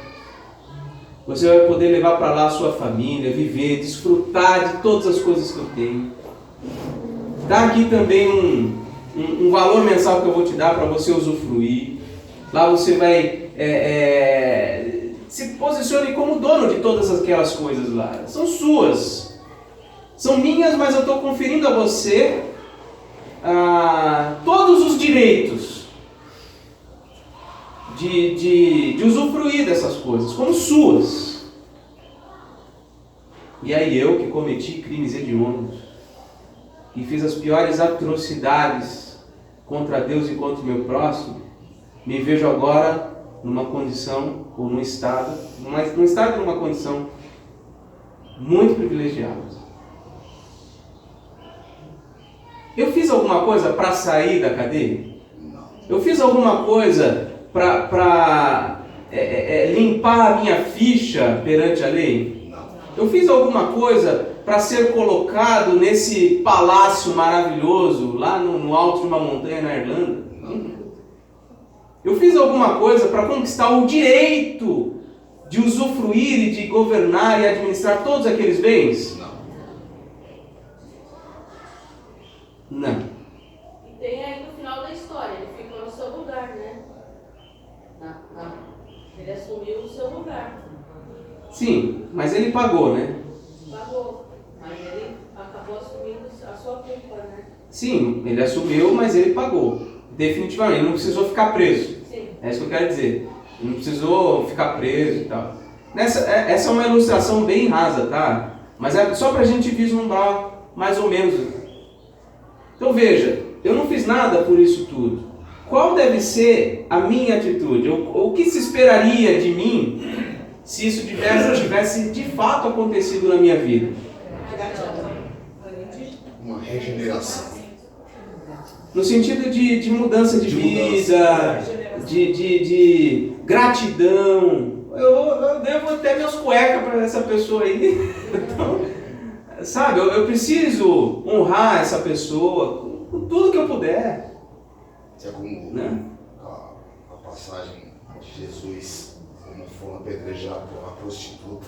Você vai poder levar para lá a sua família, viver, desfrutar de todas as coisas que eu tenho. Dá aqui também um valor mensal que eu vou te dar para você usufruir. Lá você vai se posicione como dono de todas aquelas coisas lá. São suas. São minhas, mas eu estou conferindo a você todos os direitos de usufruir dessas coisas, como suas. E aí eu, que cometi crimes hediondos, e fiz as piores atrocidades contra Deus e contra o meu próximo, me vejo agora numa condição, ou num estado numa condição muito privilegiada. Eu fiz alguma coisa para sair da cadeia? Eu fiz alguma coisa para limpar a minha ficha perante a lei? Eu fiz alguma coisa para ser colocado nesse palácio maravilhoso lá no alto de uma montanha na Irlanda? Eu fiz alguma coisa para conquistar o direito de usufruir e de governar e administrar todos aqueles bens? Não.
E tem aí no final da história, ele ficou no seu lugar, né? Ele assumiu o seu lugar.
Sim, mas ele pagou, né?
Pagou, mas ele acabou assumindo a sua culpa, né?
Sim, ele assumiu, mas ele pagou. Definitivamente, ele não precisou ficar preso.
Sim.
É isso que eu quero dizer. Ele não precisou ficar preso e tal. Essa é uma ilustração bem rasa, tá? Mas é só para a gente vislumbrar mais ou menos. Então veja, eu não fiz nada por isso tudo. Qual deve ser a minha atitude? O que se esperaria de mim se isso tivesse de fato acontecido na minha vida?
Uma regeneração.
No sentido de mudança de vida, de gratidão. Eu devo até minhas cuecas para essa pessoa aí. Então, sabe, eu preciso honrar essa pessoa com tudo que eu puder.
É como
Né?
a passagem de Jesus, como foi apedrejado por uma prostituta.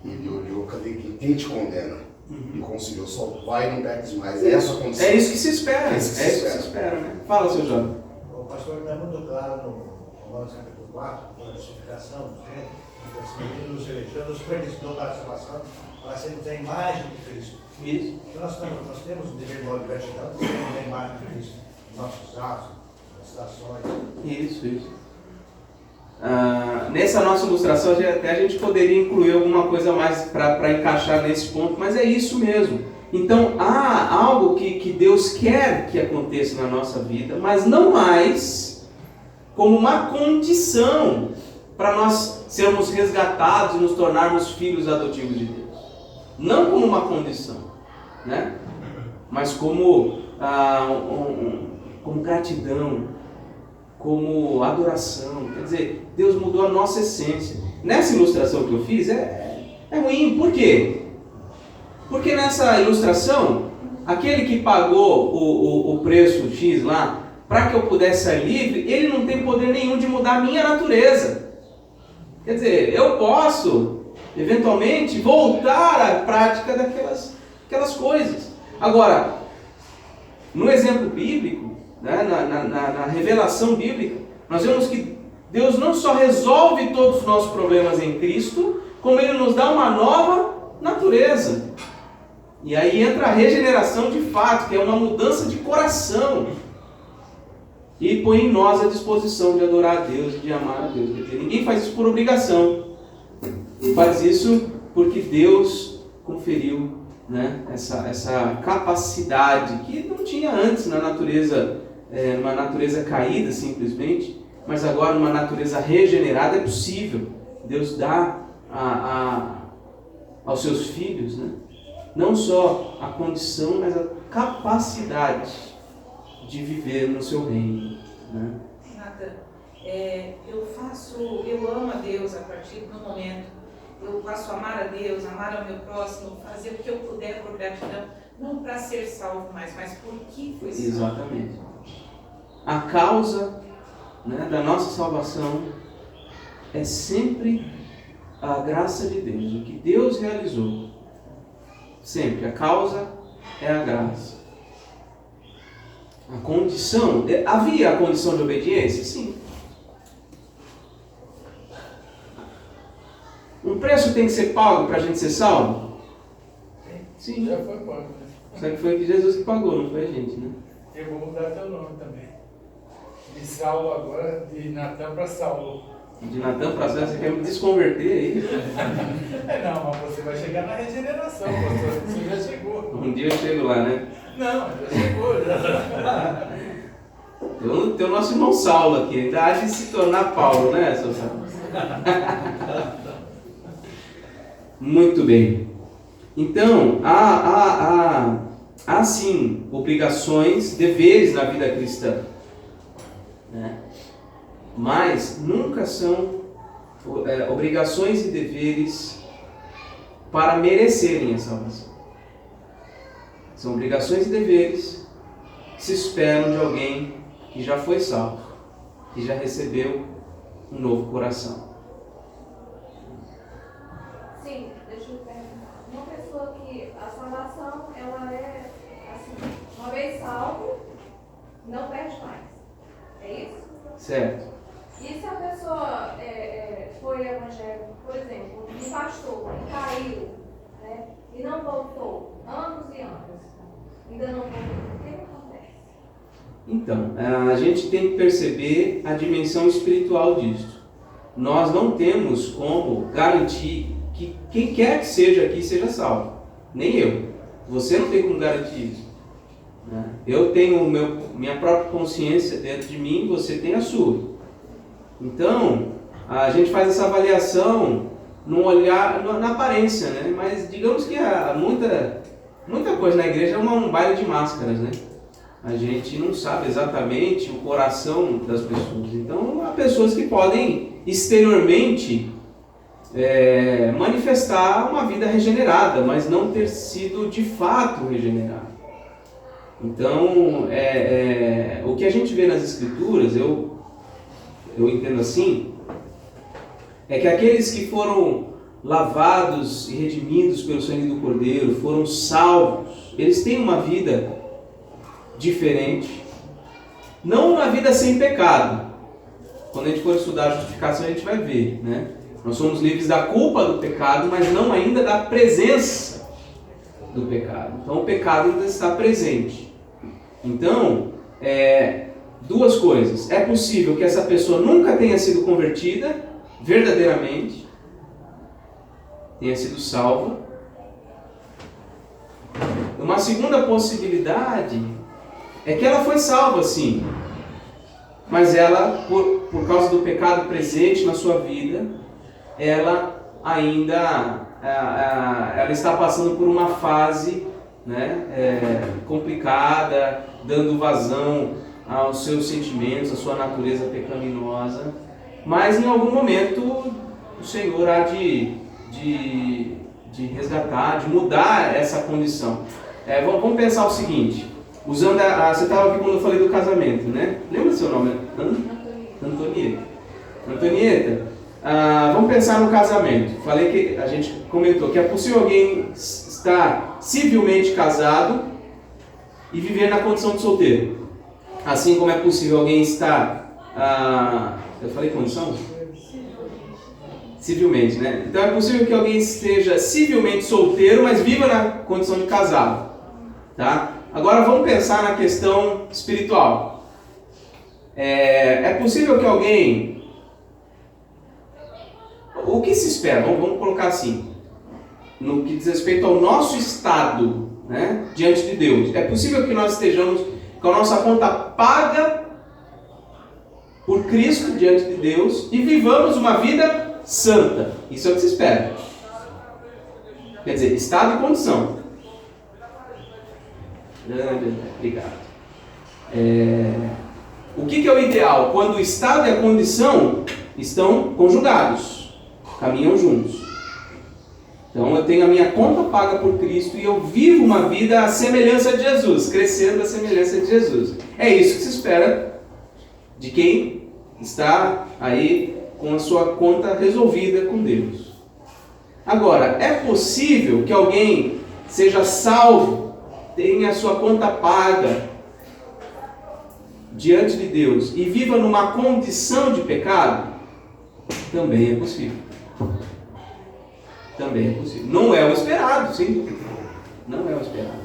Ele olhou, cadê quem te condena? E conciliou, só vai e não peques mais. É essa a condição.
É isso que se espera.
É isso que se
espera, né? Fala, seu Jovem.
O pastor está muito claro no Romanos capítulo 4, a justificação dos gentes, nos elegeu, nos predestinou para a salvação, para sermos a imagem de Cristo.
Isso.
Então nós temos um dever moral de gratidão, temos a imagem de Cristo nos nossos atos, nas ações.
Isso. Nessa nossa ilustração, até a gente poderia incluir alguma coisa mais para encaixar nesse ponto, mas é isso mesmo. Então, há algo que Deus quer que aconteça na nossa vida, mas não mais como uma condição para nós sermos resgatados e nos tornarmos filhos adotivos de Deus. Não como uma condição, né? Mas como gratidão, como adoração. Quer dizer, Deus mudou a nossa essência. Nessa ilustração que eu fiz é ruim. Por quê? Porque nessa ilustração, aquele que pagou o preço X lá, para que eu pudesse ser livre, ele não tem poder nenhum de mudar a minha natureza. Quer dizer, eu posso, eventualmente, voltar à prática daquelas coisas. Agora, no exemplo bíblico, né, na revelação bíblica, nós vemos que Deus não só resolve todos os nossos problemas em Cristo, como Ele nos dá uma nova natureza. E aí entra a regeneração de fato, que é uma mudança de coração. E põe em nós a disposição de adorar a Deus e de amar a Deus. Quer dizer, ninguém faz isso por obrigação. Faz isso porque Deus conferiu, né, essa capacidade que não tinha antes na natureza, numa natureza caída simplesmente, mas agora numa natureza regenerada é possível. Deus dá aos seus filhos, né, não só a condição, mas a capacidade de viver no seu reino. Né?
Natan, eu amo a Deus a partir do momento. Eu passo a amar a Deus, amar ao meu próximo, fazer o que eu puder por gratidão, não para ser salvo mais, mas por que foi salvo.
Exatamente. A causa, né, da nossa salvação é sempre a graça de Deus, o que Deus realizou. Sempre. A causa é a graça. A condição, havia a condição de obediência? Sim. Um preço tem que ser pago para a gente ser salvo? Sim.
Já foi pago, né?
Só que foi que Jesus que pagou, não foi a gente, né?
Eu vou mudar teu nome também. De Saulo agora, de Natan para Saulo.
De Natan para Saulo, você quer me desconverter aí?
Não, mas você vai chegar na regeneração, pastor. Você já chegou.
Um dia eu chego lá, né?
Não, já chegou. Já.
Tem o nosso irmão Saulo aqui, ainda há de se tornar Paulo, né, seu Saulo? Muito bem. Então, há sim obrigações, deveres na vida cristã, né? Mas nunca são obrigações e deveres para merecerem a salvação. São obrigações e deveres que se esperam de alguém que já foi salvo, que já recebeu um novo coração.
Sim, deixa eu perguntar. Uma pessoa que a salvação, ela é assim, uma vez salvo, não perde mais. É isso?
Certo.
E se a pessoa foi evangélica, por exemplo, um pastor e caiu, né, e não voltou, anos e anos, ainda não voltou, o que acontece?
Então, a gente tem que perceber a dimensão espiritual disso. nós não temos como garantir que quem quer que seja aqui seja salvo. Nem eu. Você não tem como garantir isso. Né? Eu tenho minha própria consciência dentro de mim, você tem a sua. Então, a gente faz essa avaliação no olhar, na aparência, né? Mas digamos que muita coisa na igreja é um baile de máscaras, né? A gente não sabe exatamente o coração das pessoas. Então, há pessoas que podem exteriormente manifestar uma vida regenerada, mas não ter sido de fato regenerado. Então, o que a gente vê nas Escrituras, eu entendo assim, é que aqueles que foram lavados e redimidos pelo sangue do Cordeiro, foram salvos, eles têm uma vida diferente, não uma vida sem pecado. Quando a gente for estudar a justificação, a gente vai ver, né? Nós somos livres da culpa do pecado, mas não ainda da presença do pecado. Então o pecado ainda está presente. Então, duas coisas. É possível que essa pessoa nunca tenha sido convertida, verdadeiramente, tenha sido salva. Uma segunda possibilidade é que ela foi salva, sim, mas ela, por causa do pecado presente na sua vida, ela ainda ela está passando por uma fase, né, complicada, dando vazão aos seus sentimentos, à sua natureza pecaminosa, mas em algum momento o Senhor há de resgatar, de mudar essa condição. Vamos pensar o seguinte, usando você estava aqui quando eu falei do casamento, né? Lembra o seu nome? Antonieta. Vamos pensar no casamento. Falei que a gente comentou que é possível alguém estar civilmente casado e viver na condição de solteiro. Assim como é possível alguém estar... eu falei condição? Civilmente, né? Então é possível que alguém esteja civilmente solteiro, mas viva na condição de casado. Tá? Agora vamos pensar na questão espiritual. É possível que alguém... O que se espera? Vamos colocar assim. No que diz respeito ao nosso estado, né, diante de Deus. É possível que nós estejamos com a nossa conta paga por Cristo diante de Deus e vivamos uma vida santa. Isso é o que se espera. Quer dizer, estado e condição. Obrigado. O que é o ideal? Quando o estado e a condição estão conjugados, caminham juntos. Então eu tenho a minha conta paga por Cristo e eu vivo uma vida à semelhança de Jesus, crescendo à semelhança de Jesus. É isso que se espera de quem está aí com a sua conta resolvida com Deus. Agora, é possível que alguém seja salvo, tenha a sua conta paga diante de Deus e viva numa condição de pecado? Também é possível. Também é possível. Não é o esperado, sem dúvida. Não é o esperado.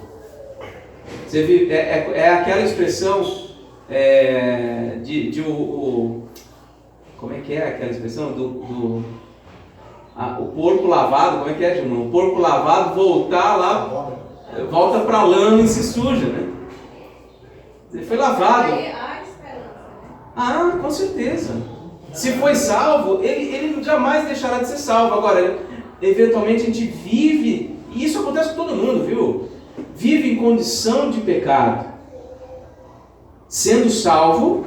Você vive, aquela expressão como é que é aquela expressão? O porco lavado, como é que é, Gilmão? O porco lavado volta para a lama e se suja, né? Ele foi lavado.
Há esperança.
Com certeza. Se foi salvo, ele jamais deixará de ser salvo. Agora, eventualmente a gente vive, e isso acontece com todo mundo, viu? Vive em condição de pecado. Sendo salvo,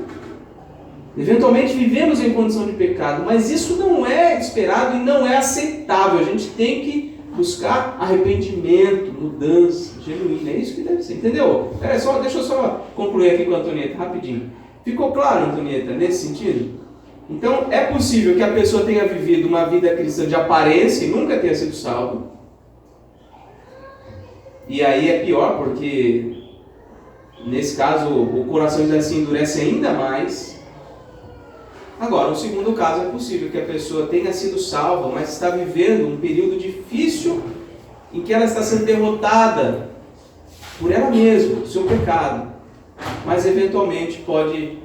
eventualmente vivemos em condição de pecado, mas isso não é esperado e não é aceitável. A gente tem que buscar arrependimento, mudança genuína. É isso que deve ser, entendeu? Deixa eu só concluir aqui com a Antonieta, rapidinho. Ficou claro, Antonieta, nesse sentido? Então, é possível que a pessoa tenha vivido uma vida cristã de aparência e nunca tenha sido salvo. E aí é pior, porque nesse caso o coração já se endurece ainda mais. Agora, no segundo caso, é possível que a pessoa tenha sido salva, mas está vivendo um período difícil em que ela está sendo derrotada por ela mesma, seu pecado. Mas eventualmente pode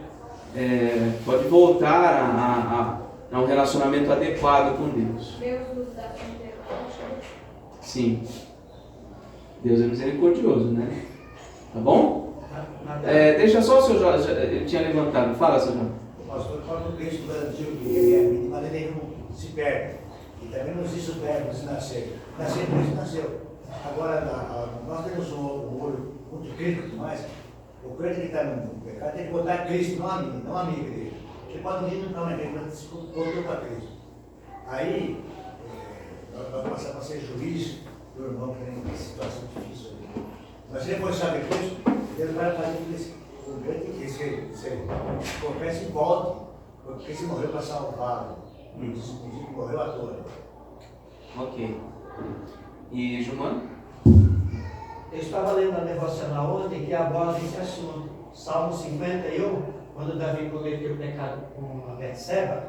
voltar É um relacionamento adequado com Deus.
Deus nos dá misericórdia.
Sim. Deus é misericordioso, né? Tá bom? Deixa só o seu Jorge, ele tinha levantado. Fala, seu Jorge.
O pastor quando Cristo garantiu que ele é de maneira nenhuma se perde. E também não existe o verbo se nascer. Nascer, Cristo nasceu. Agora, nós temos um olho muito crítico demais. O crente que está no pecado tem que botar Cristo, não a minha igreja. Porque quando o menino não é igreja, se voltou para Cristo. Aí, nós passamos a ser juiz do irmão que tem uma situação difícil. Mas depois sabe Cristo, Deus vai fazer o crente que se confesse e volte, porque se morreu para salvá-lo. Se morreu à toa.
Ok. E Gilmar?
Eu estava lendo a devocional ontem que aborda esse assunto. Salmo 51, quando Davi cometeu o pecado com a Betseba.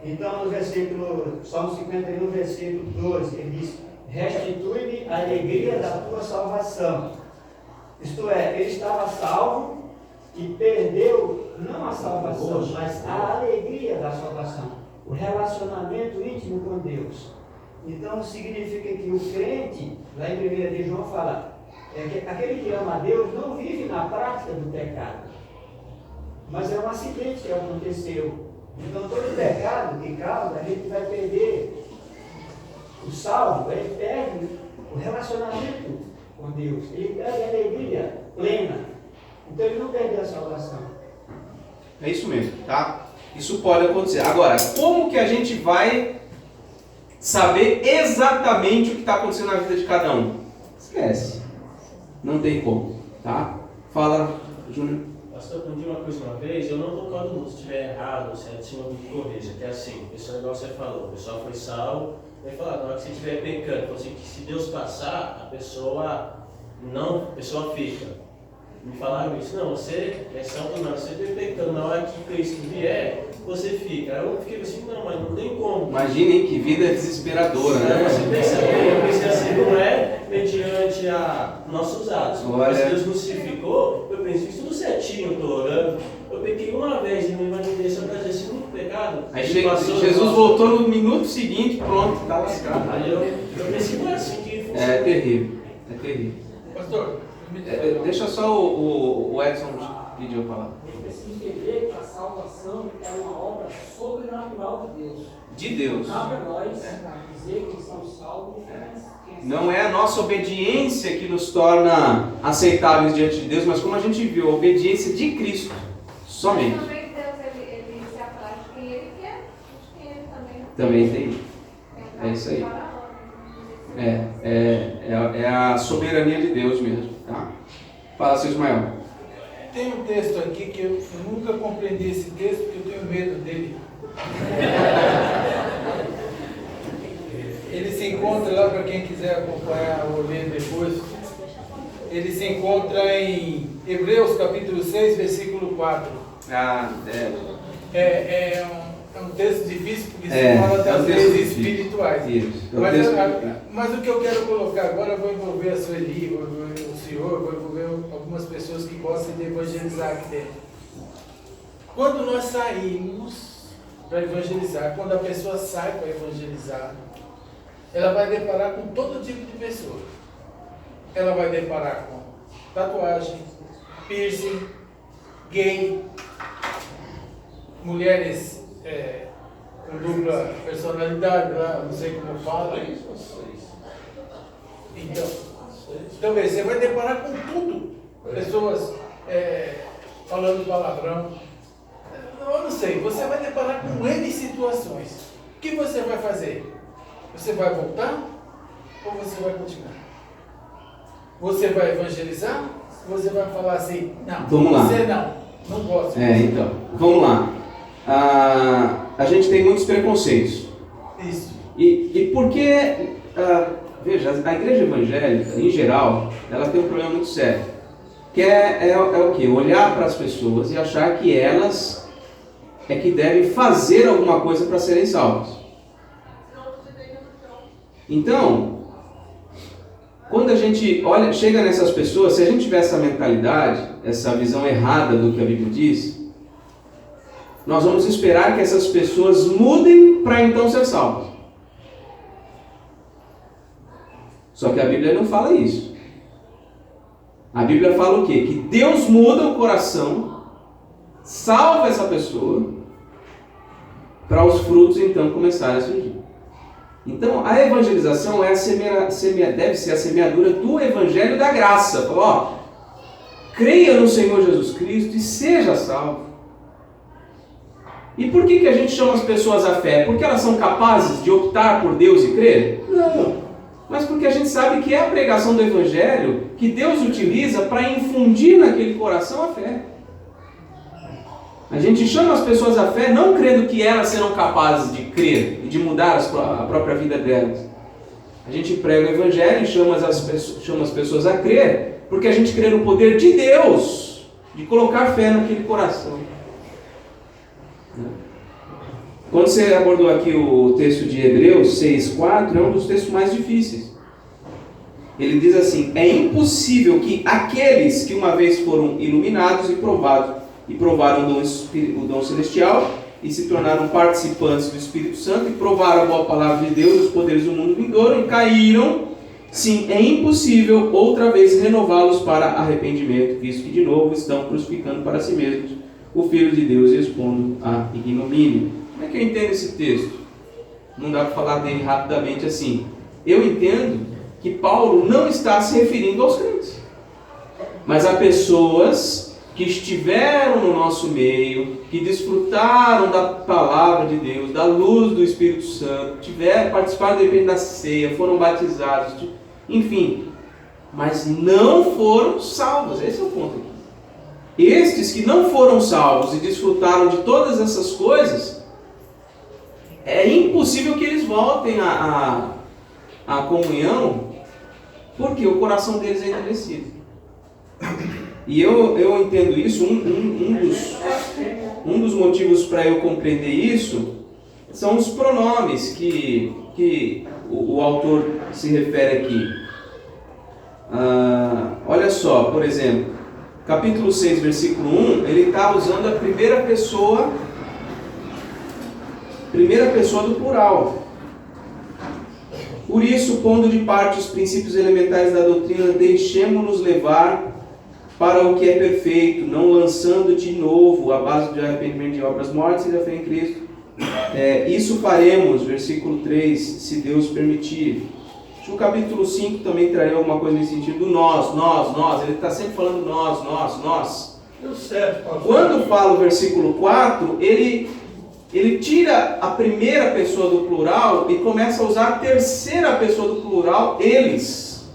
Então, no versículo, Salmo 51, versículo 12, ele diz: restitui-me a alegria da tua salvação. Isto é, ele estava salvo e perdeu não a salvação, mas a alegria da salvação, o relacionamento íntimo com Deus. Então significa que o crente, lá em 1 de João fala, que aquele que ama a Deus não vive na prática do pecado, mas é um acidente que aconteceu. Então todo pecado que causa, a gente vai perder o salvo, ele perde o relacionamento com Deus, ele perde a alegria plena, então ele não perde a salvação.
É isso mesmo, tá? Isso pode acontecer. Agora, como que a gente vai saber exatamente o que está acontecendo na vida de cada um? Esquece. Não tem como, tá? Fala, Júnior.
Pastor, eu aprendi uma coisa uma vez, eu não estou falando se estiver errado, se acima me corrija, que é assim, esse negócio você falou, o pessoal foi salvo, vai falar, na hora que você estiver pecando, então, assim, que se Deus passar, a pessoa fica. Me falaram isso, não, você é salvo, não, você estiver pecando, na hora que Cristo vier, você fica. Aí eu fiquei assim, não, mas não tem como.
Imaginem que vida desesperadora, né?
Você pensa bem, eu pensei assim, não é mediante a nossos atos. Mas Deus nos crucificou, eu pensei, fiz tudo certinho, eu estou orando. Eu pequei uma vez e não imaginei se eu fazia esse único pecado.
Aí Jesus voltou no minuto seguinte, pronto, está lascado.
Aí eu pensei, não é assim que funciona.
É terrível, é terrível.
Pastor,
deixa só o Edson pedir a palavra.
A gente precisa entender que a salvação é uma obra sobrenatural de Deus.
De Deus.
Não cabe a nós dizer que estamos salvos.
Não é a nossa obediência que nos torna aceitáveis diante de Deus, mas como a gente viu, a obediência de Cristo. Somente.
Mas também Deus, ele se apraz de quem ele quer, de quem ele
também tem. É isso aí. É a soberania de Deus mesmo, tá? Fala, seu Ismael.
Tem um texto aqui que eu nunca compreendi esse texto, porque eu tenho medo dele. Ele se encontra lá, para quem quiser acompanhar ou ler depois, ele se encontra em Hebreus capítulo 6, versículo 4. É um texto difícil, porque se fala das leis espirituais. Mas o que eu quero colocar agora, eu vou envolver a Sueli, vou envolver o senhor, vou envolver algumas pessoas que gostam de evangelizar aqui dentro. Quando nós saímos para evangelizar, quando a pessoa sai para evangelizar, ela vai deparar com todo tipo de pessoa. Ela vai deparar com tatuagem, piercing, gay, mulheres com dupla personalidade, não sei como fala. Então você vai deparar com tudo. Pessoas falando palavrão. Eu não sei, você vai deparar com N situações. O que você vai fazer? Você vai voltar ou você vai continuar? Você vai evangelizar? Ou você vai falar assim, não,
vamos lá.
Você não gosta.
Então, vamos lá. A gente tem muitos preconceitos.
Isso.
E porque, veja, a igreja evangélica, em geral, ela tem um problema muito sério. Que é o quê? Olhar para as pessoas e achar que elas é que devem fazer alguma coisa para serem salvas. Então, quando a gente chega nessas pessoas, se a gente tiver essa mentalidade, essa visão errada do que a Bíblia diz, nós vamos esperar que essas pessoas mudem para então ser salvas. Só que a Bíblia não fala isso. A Bíblia fala o quê? Que Deus muda o coração, salva essa pessoa, para os frutos então começarem a surgir. Então a evangelização deve ser a semeadura do evangelho da graça. Fala, creia no Senhor Jesus Cristo e seja salvo. E por que a gente chama as pessoas à fé? Porque elas são capazes de optar por Deus e crer? Não. Mas porque a gente sabe que é a pregação do Evangelho que Deus utiliza para infundir naquele coração a fé. A gente chama as pessoas à fé não crendo que elas serão capazes de crer e de mudar a própria vida delas. A gente prega o Evangelho e chama as pessoas a crer porque a gente crê no poder de Deus de colocar fé naquele coração. Quando você abordou aqui o texto de Hebreus 6,4, é um dos textos mais difíceis. Ele diz assim: é impossível que aqueles que uma vez foram iluminados e provaram o dom celestial e se tornaram participantes do Espírito Santo e provaram a boa palavra de Deus, os poderes do mundo vindouro e caíram, sim, é impossível outra vez renová-los para arrependimento, visto que de novo estão crucificando para si mesmos o Filho de Deus e expondo a ignomínia. Como é que eu entendo esse texto? Não dá para falar dele rapidamente assim. Eu entendo que Paulo não está se referindo aos crentes, mas a pessoas que estiveram no nosso meio, que desfrutaram da palavra de Deus, da luz do Espírito Santo, participaram de repente da ceia, foram batizados, enfim, mas não foram salvos. Esse é o ponto aqui. Estes que não foram salvos e desfrutaram de todas essas coisas, é impossível que eles voltem à comunhão, porque o coração deles é endurecido. E eu entendo isso, um dos motivos para eu compreender isso são os pronomes que o autor se refere aqui. Olha só, por exemplo, capítulo 6, versículo 1, ele está usando a primeira pessoa do plural. Por isso, pondo de parte os princípios elementares da doutrina, deixemo-nos levar para o que é perfeito, não lançando de novo a base de arrependimento de obras mortas e da fé em Cristo. Isso faremos, versículo 3, se Deus permitir. Acho que o capítulo 5 também traria alguma coisa nesse sentido. Nós. Ele está sempre falando nós. Quando fala o versículo 4, ele tira a primeira pessoa do plural e começa a usar a terceira pessoa do plural, eles.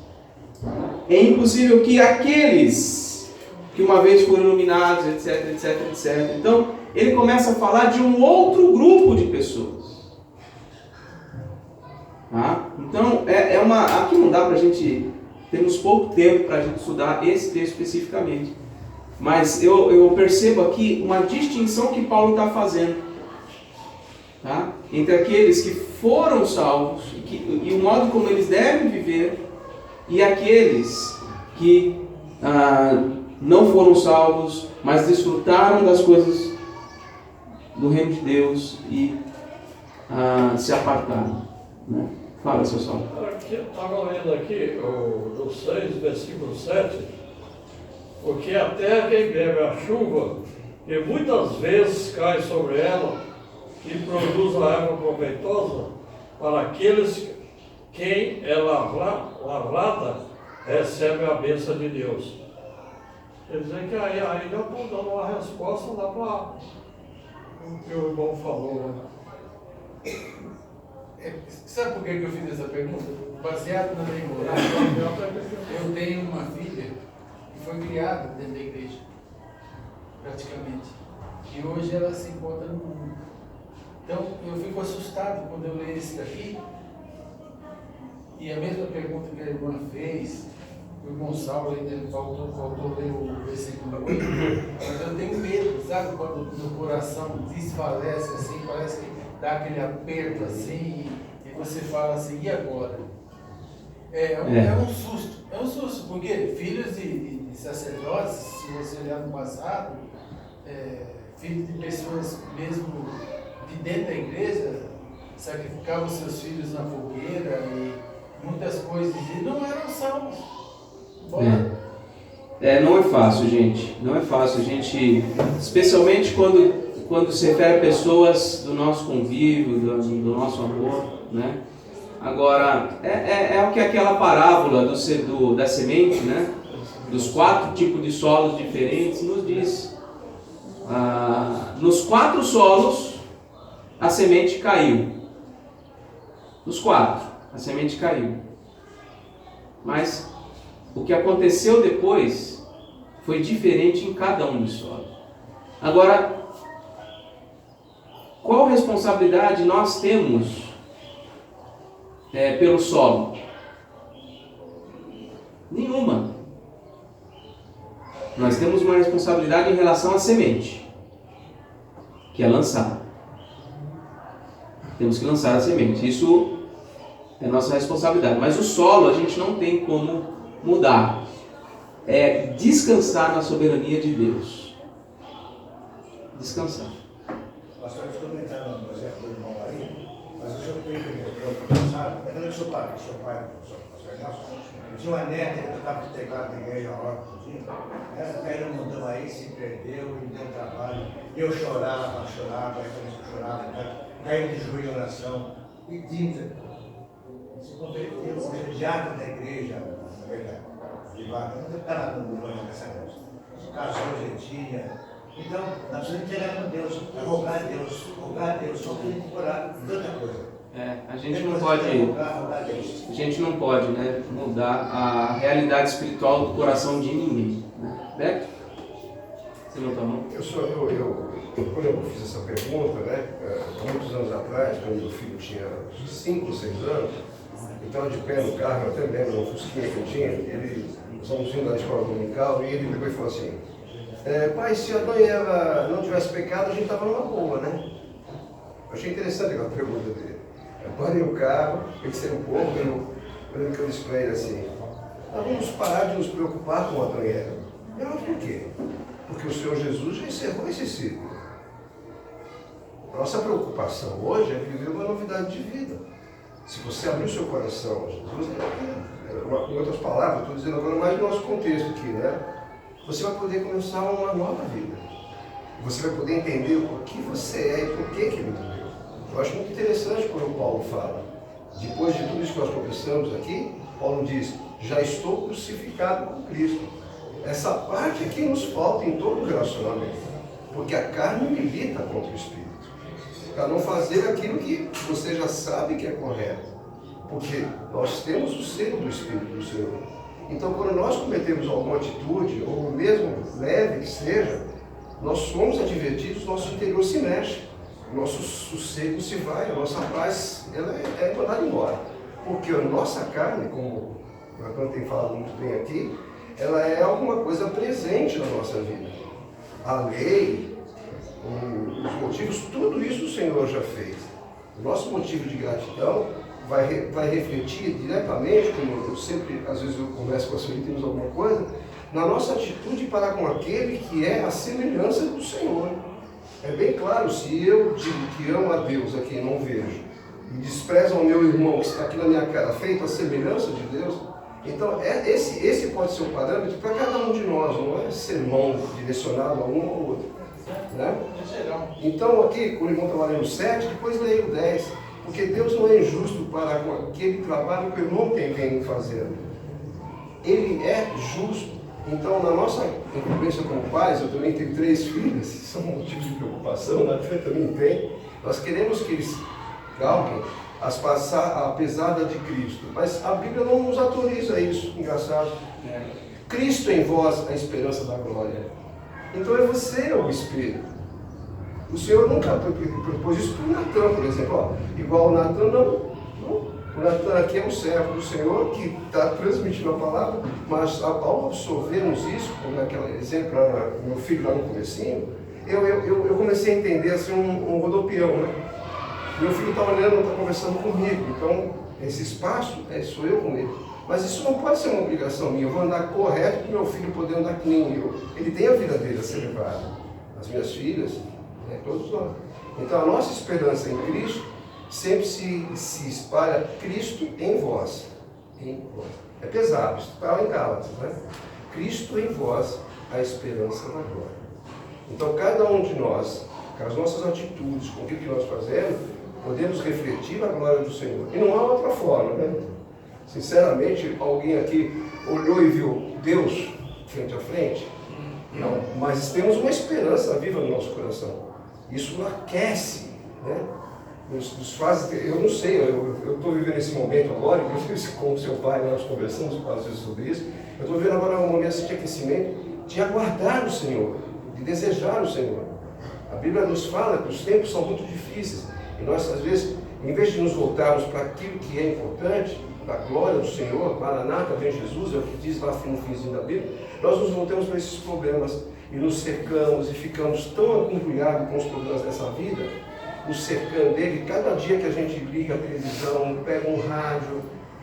É impossível que aqueles que uma vez foram iluminados, etc. Então, ele começa a falar de um outro grupo de pessoas. Tá? Então, aqui não dá para a gente, temos pouco tempo para a gente estudar esse texto especificamente. Mas eu percebo aqui uma distinção que Paulo está fazendo. Tá? Entre aqueles que foram salvos e o modo como eles devem viver, e aqueles que não foram salvos, mas desfrutaram das coisas do reino de Deus e se apartaram. Né? Fala, seu Saulo.
Estava lendo aqui o 6, versículo 7, porque a terra que bebe a chuva, que muitas vezes cai sobre ela, e produz a água proveitosa para aqueles quem é lavrada recebe a bênção de Deus. Quer dizer que aí eu estou dando uma resposta lá para o que o irmão falou. Né?
Sabe por que eu fiz essa pergunta? Baseado na minha moral, eu tenho uma filha que foi criada dentro da igreja, praticamente. E hoje ela se encontra no mundo. Então, eu fico assustado quando eu leio esse daqui, e a mesma pergunta que a irmã fez, o irmão Saulo ainda faltou ler o versículo 8, mas eu tenho medo, sabe, quando o coração desfalece assim, parece que dá aquele aperto assim, e você fala assim, e agora? É um susto, porque filhos de sacerdotes, se você olhar no passado, filhos de pessoas mesmo de dentro da igreja sacrificavam seus filhos na fogueira e muitas coisas, e não eram salvos.
Não é fácil, gente. Não é fácil, gente. Especialmente quando se refere a pessoas do nosso convívio, do nosso amor, né? Agora, é o que aquela parábola da semente, né? Dos 4 tipos de solos diferentes nos diz. Nos 4 solos, a semente caiu. Nos 4, a semente caiu. Mas o que aconteceu depois foi diferente em cada um dos solos. Agora, qual responsabilidade nós temos pelo solo? Nenhuma. Nós temos uma responsabilidade em relação à semente, que é lançar. Temos que lançar a semente. Isso é nossa responsabilidade. Mas o solo a gente não tem como mudar. É descansar na soberania de Deus. Descansar.
Pastor, eu estou comentando no exemplo do irmão aí, mas o senhor tem que sabe? Eu não sou pai, pastor Nelson. Eu tinha uma neta que tocava de teclado na igreja na hora do dia. Essa caída mudou aí, se perdeu, me deu trabalho. Eu chorava, aí eu chorava, caí de joelho em oração, pedindo. Se converteu, hoje é diácono da igreja, na verdade. Não está lá no banho dessa moça. Casou, gentinha. Então, nós precisamos entregar com Deus, rogar a Deus, só que a gente orar, tanta coisa.
A gente não pode, né, mudar a realidade espiritual do coração de ninguém. Né? Beto? Você não está mão?
Quando eu fiz essa pergunta, né, há muitos anos atrás, quando meu filho tinha 5 ou 6 anos, então de pé no carro, eu até lembro, um fusquinha que eu tinha, nós estávamos indo na escola dominical e ele pegou e falou assim: pai, se a Adão e Eva não tivesse pecado, a gente estava numa boa, né? Eu achei interessante aquela pergunta dele. Eu parei o carro, pensei um pouco, eu disse para ele assim: nós vamos parar de nos preocupar com Adão e Eva. Mas por quê? Porque o Senhor Jesus já encerrou esse ciclo. Nossa preocupação hoje é viver uma novidade de vida. Se você abrir o seu coração a Jesus, em outras palavras, estou dizendo agora mais no nosso contexto aqui, né? Você vai poder começar uma nova vida. Você vai poder entender o que você é e por que ele morreu. Eu acho muito interessante quando o Paulo fala. Depois de tudo isso que nós conversamos aqui, Paulo diz: já estou crucificado com Cristo. Essa parte aqui nos falta em todo o relacionamento, porque a carne milita contra o Espírito, para não fazer aquilo que você já sabe que é correto, porque nós temos o selo do Espírito do Senhor. Então, quando nós cometemos alguma atitude, ou mesmo leve que seja, nós somos advertidos, nosso interior se mexe, nosso sossego se vai, a nossa paz ela é mandada embora, porque a nossa carne, como o Antônio tem falado muito bem aqui, ela é alguma coisa presente na nossa vida. A lei, os motivos, tudo isso o Senhor já fez. O nosso motivo de gratidão vai refletir diretamente, como eu sempre, às vezes eu converso com a senhora e temos alguma coisa, na nossa atitude para com aquele que é a semelhança do Senhor. É bem claro, se eu digo que amo a Deus a quem não vejo, e desprezo ao meu irmão que está aqui na minha cara, feito a semelhança de Deus, então esse pode ser um parâmetro para cada um de nós, não é sermão direcionado a um ou outro. Né? Então aqui, o irmão está lendo 7, depois leia o 10, porque Deus não é injusto para com aquele trabalho que o irmão vem fazendo. Ele é justo. Então, na nossa incumbência como pais, eu também tenho 3 filhas, isso é um motivo de preocupação, na fé também tem. Nós queremos que eles galguem a pesada de Cristo, mas a Bíblia não nos autoriza isso, engraçado. Cristo em vós, a esperança da glória. Então é você o espelho. O Senhor nunca propôs isso para o Natan, por exemplo. Igual o Natan, não. O Natan aqui é um servo do Senhor que está transmitindo a palavra, mas ao absorvermos isso, como naquele exemplo, meu filho lá no comecinho, eu comecei a entender assim um rodopião, né? Meu filho está olhando, está conversando comigo, então esse espaço sou eu com ele. Mas isso não pode ser uma obrigação minha, eu vou andar correto para o meu filho poder andar que nem eu. Ele tem a vida dele a ser levada. as minhas filhas, todos nós. Então a nossa esperança em Cristo sempre se espalha Cristo em vós. Em vós. É pesado, isso está lá em Gálatas, né? Cristo em vós, a esperança da glória. Então cada um de nós, com as nossas atitudes, com o que nós fazemos, podemos refletir a glória do Senhor. E não há outra forma, né? Sinceramente, alguém aqui olhou e viu Deus frente a frente? Não, mas temos uma esperança viva no nosso coração. Isso aquece, né? Nos faz, eu não sei, eu estou vivendo esse momento agora, inclusive com o seu pai, nós conversamos quase sobre isso. Eu estou vivendo agora um momento de aquecimento, de aguardar o Senhor, de desejar o Senhor. A Bíblia nos fala que os tempos são muito difíceis e nós, às vezes, em vez de nos voltarmos para aquilo que é importante, da glória do Senhor, Maranata, vem Jesus, é o que diz lá no finzinho da Bíblia, nós nos voltamos para esses problemas e nos cercamos e ficamos tão acumulhados com os problemas dessa vida, nos cercando dele. Cada dia que a gente liga a televisão, pega um rádio,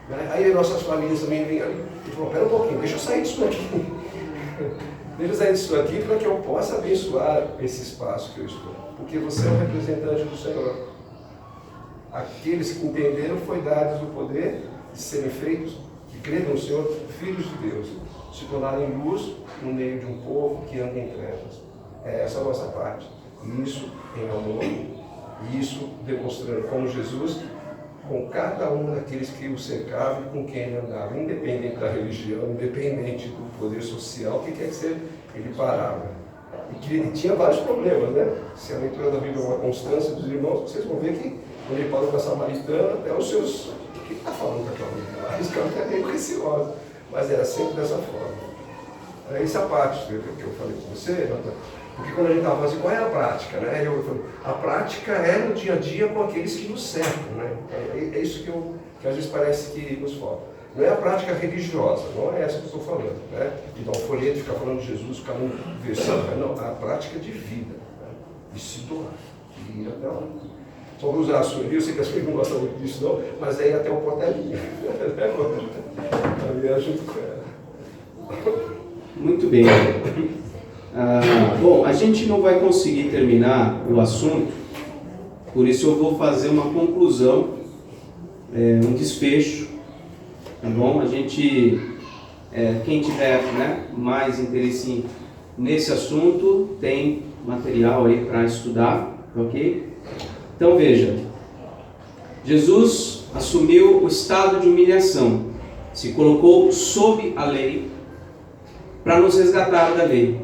né? Aí nossas famílias também vêm ali e falam, pera um pouquinho, deixa eu sair disso aqui. Deixa eu sair disso aqui para que eu possa abençoar esse espaço que eu estou. Porque você é o representante do Senhor. Aqueles que entenderam foi dado o poder de serem feitos, que creem no Senhor, filhos de Deus, se tornarem luz no meio de um povo que anda em trevas. É essa a nossa parte. Isso em amor, isso demonstrando como Jesus, com cada um daqueles que o cercavam e com quem ele andava, independente da religião, independente do poder social, o que quer que seja, ele parava. E que ele tinha vários problemas, né? Se a leitura da Bíblia é uma constância dos irmãos, vocês vão ver que quando ele parou com a samaritana, até os seus... O que ele está falando com aquela mulher? Esse cara é meio precioso, mas era sempre dessa forma. Essa parte que eu falei com você, porque quando a gente estava falando assim, qual é a prática? Né? Eu falei, a prática é no dia a dia com aqueles que nos cercam. Né? É isso que às vezes parece que nos falta. Não é a prática religiosa, não é essa que eu estou falando. Né? De dar um folheto, ficar falando de Jesus, ficar num versículo. Não, a prática de vida. Né? De se doar, de ir até lá. Só vou usar a sua ali, eu sei que as pessoas não gostam muito disso não, mas é ir até o portelinho. Caminhar junto com ela.
Muito bem. Bom, a gente não vai conseguir terminar o assunto, por isso eu vou fazer uma conclusão, um desfecho, tá bom? A gente, quem tiver, né, mais interesse nesse assunto, tem material aí para estudar, ok? Então veja, Jesus assumiu o estado de humilhação, se colocou sob a lei para nos resgatar da lei.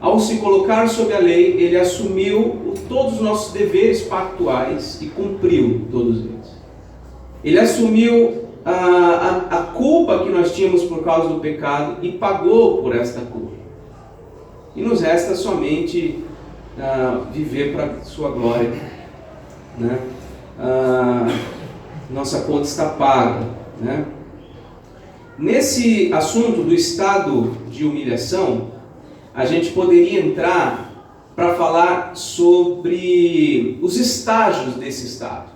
Ao se colocar sob a lei, ele assumiu todos os nossos deveres pactuais e cumpriu todos eles. Ele assumiu a culpa que nós tínhamos por causa do pecado e pagou por esta culpa. E nos resta somente viver para sua glória, né? Nossa conta está paga, né? Nesse assunto do estado de humilhação, a gente poderia entrar para falar sobre os estágios desse estado.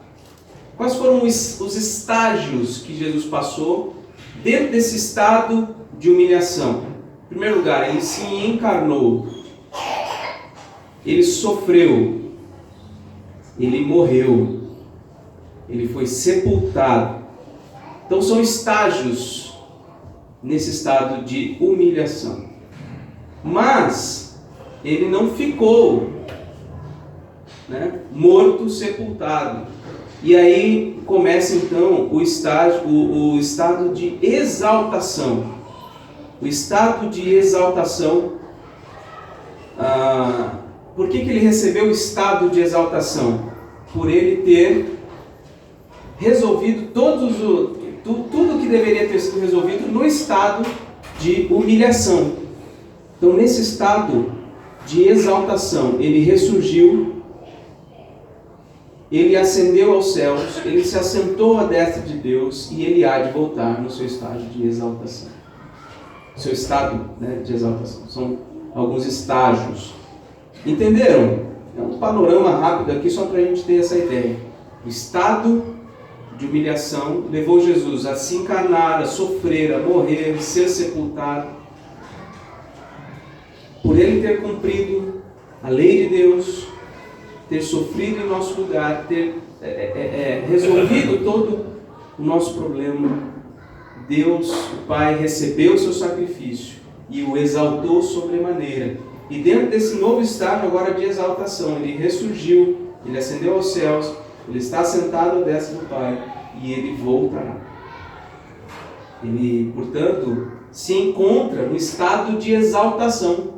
Quais foram os estágios que Jesus passou dentro desse estado de humilhação? Em primeiro lugar, ele se encarnou, ele sofreu, ele morreu, ele foi sepultado. Então são estágios nesse estado de humilhação. Mas ele não ficou, né, morto, sepultado. E aí começa então o estado de exaltação. O estado de exaltação. Por que ele recebeu o estado de exaltação? Por ele ter resolvido tudo que deveria ter sido resolvido no estado de humilhação. Então, nesse estado de exaltação, ele ressurgiu, ele ascendeu aos céus, ele se assentou à destra de Deus e ele há de voltar no seu estágio de exaltação. Seu estado, né, de exaltação. São alguns estágios. Entenderam? É um panorama rápido aqui só para a gente ter essa ideia. O estado de humilhação levou Jesus a se encarnar, a sofrer, a morrer, a ser sepultado. Por ele ter cumprido a lei de Deus, ter sofrido em nosso lugar, ter resolvido todo o nosso problema, Deus, o Pai, recebeu o seu sacrifício e o exaltou sobremaneira. E dentro desse novo estágio agora de exaltação, ele ressurgiu, ele ascendeu aos céus, ele está sentado à destra do Pai e ele voltará. Ele, portanto, se encontra no estado de exaltação.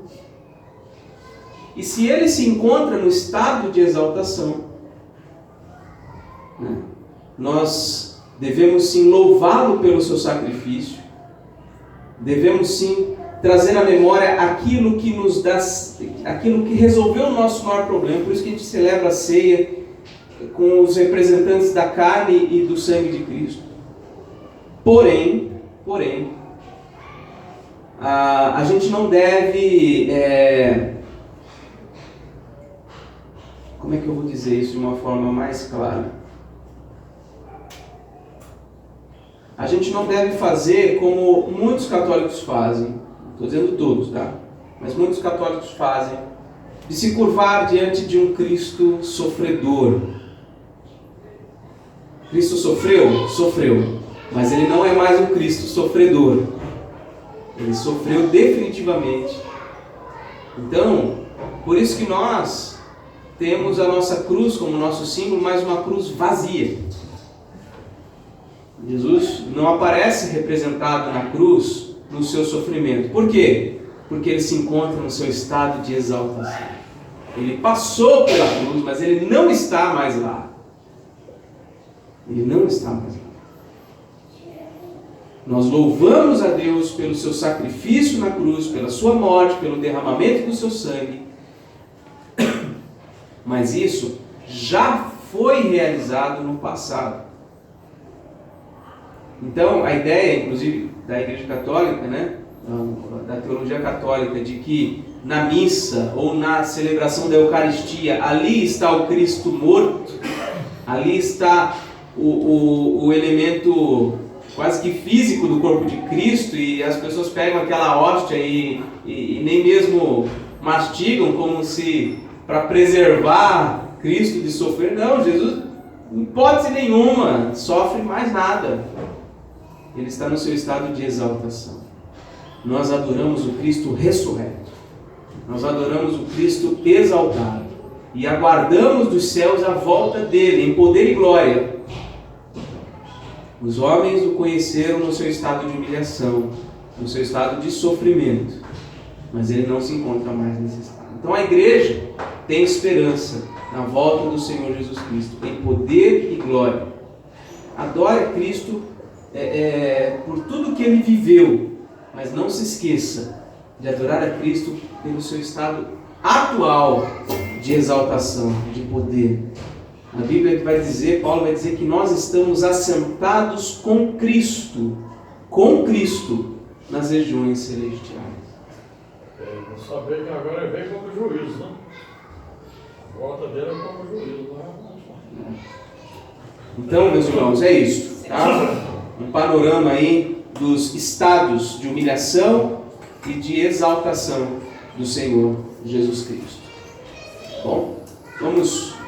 E se ele se encontra no estado de exaltação, né, nós devemos sim louvá-lo pelo seu sacrifício, devemos sim trazer à memória aquilo que nos dá, aquilo que resolveu o nosso maior problema. Por isso que a gente celebra a ceia com os representantes da carne e do sangue de Cristo. Porém, a gente não deve, como é que eu vou dizer isso de uma forma mais clara? A gente não deve fazer como muitos católicos fazem, estou dizendo todos, tá? Mas muitos católicos fazem, de se curvar diante de um Cristo sofredor. Cristo sofreu? Sofreu. Mas ele não é mais um Cristo sofredor. Ele sofreu definitivamente. Então, por isso que nós temos a nossa cruz como nosso símbolo, mas uma cruz vazia. Jesus não aparece representado na cruz no seu sofrimento. Por quê? Porque ele se encontra no seu estado de exaltação. Ele passou pela cruz, mas ele não está mais lá. Ele não está mais lá. Nós louvamos a Deus pelo seu sacrifício na cruz, pela sua morte, pelo derramamento do seu sangue. Mas isso já foi realizado no passado. Então, a ideia, inclusive, da Igreja Católica, né, da teologia católica, de que na missa ou na celebração da Eucaristia, ali está o Cristo morto, ali está o elemento quase que físico do corpo de Cristo, e as pessoas pegam aquela hóstia e nem mesmo mastigam, como se para preservar Cristo de sofrer. Não, Jesus, em hipótese nenhuma, sofre mais nada. Ele está no seu estado de exaltação. Nós adoramos o Cristo ressurreto. Nós adoramos o Cristo exaltado. E aguardamos dos céus a volta dele, em poder e glória. Os homens o conheceram no seu estado de humilhação, no seu estado de sofrimento. Mas ele não se encontra mais nesse estado. Então a igreja tem esperança na volta do Senhor Jesus Cristo, em poder e glória. Adore a Cristo por tudo que ele viveu, mas não se esqueça de adorar a Cristo pelo seu estado atual de exaltação, de poder. A Bíblia vai dizer, Paulo vai dizer que nós estamos assentados com Cristo nas regiões celestiais.
Vou saber que agora vem como juiz, né? A volta dele é como juiz, né?
Então, meus irmãos, é isso, tá? Um panorama aí dos estados de humilhação e de exaltação do Senhor Jesus Cristo. Bom, vamos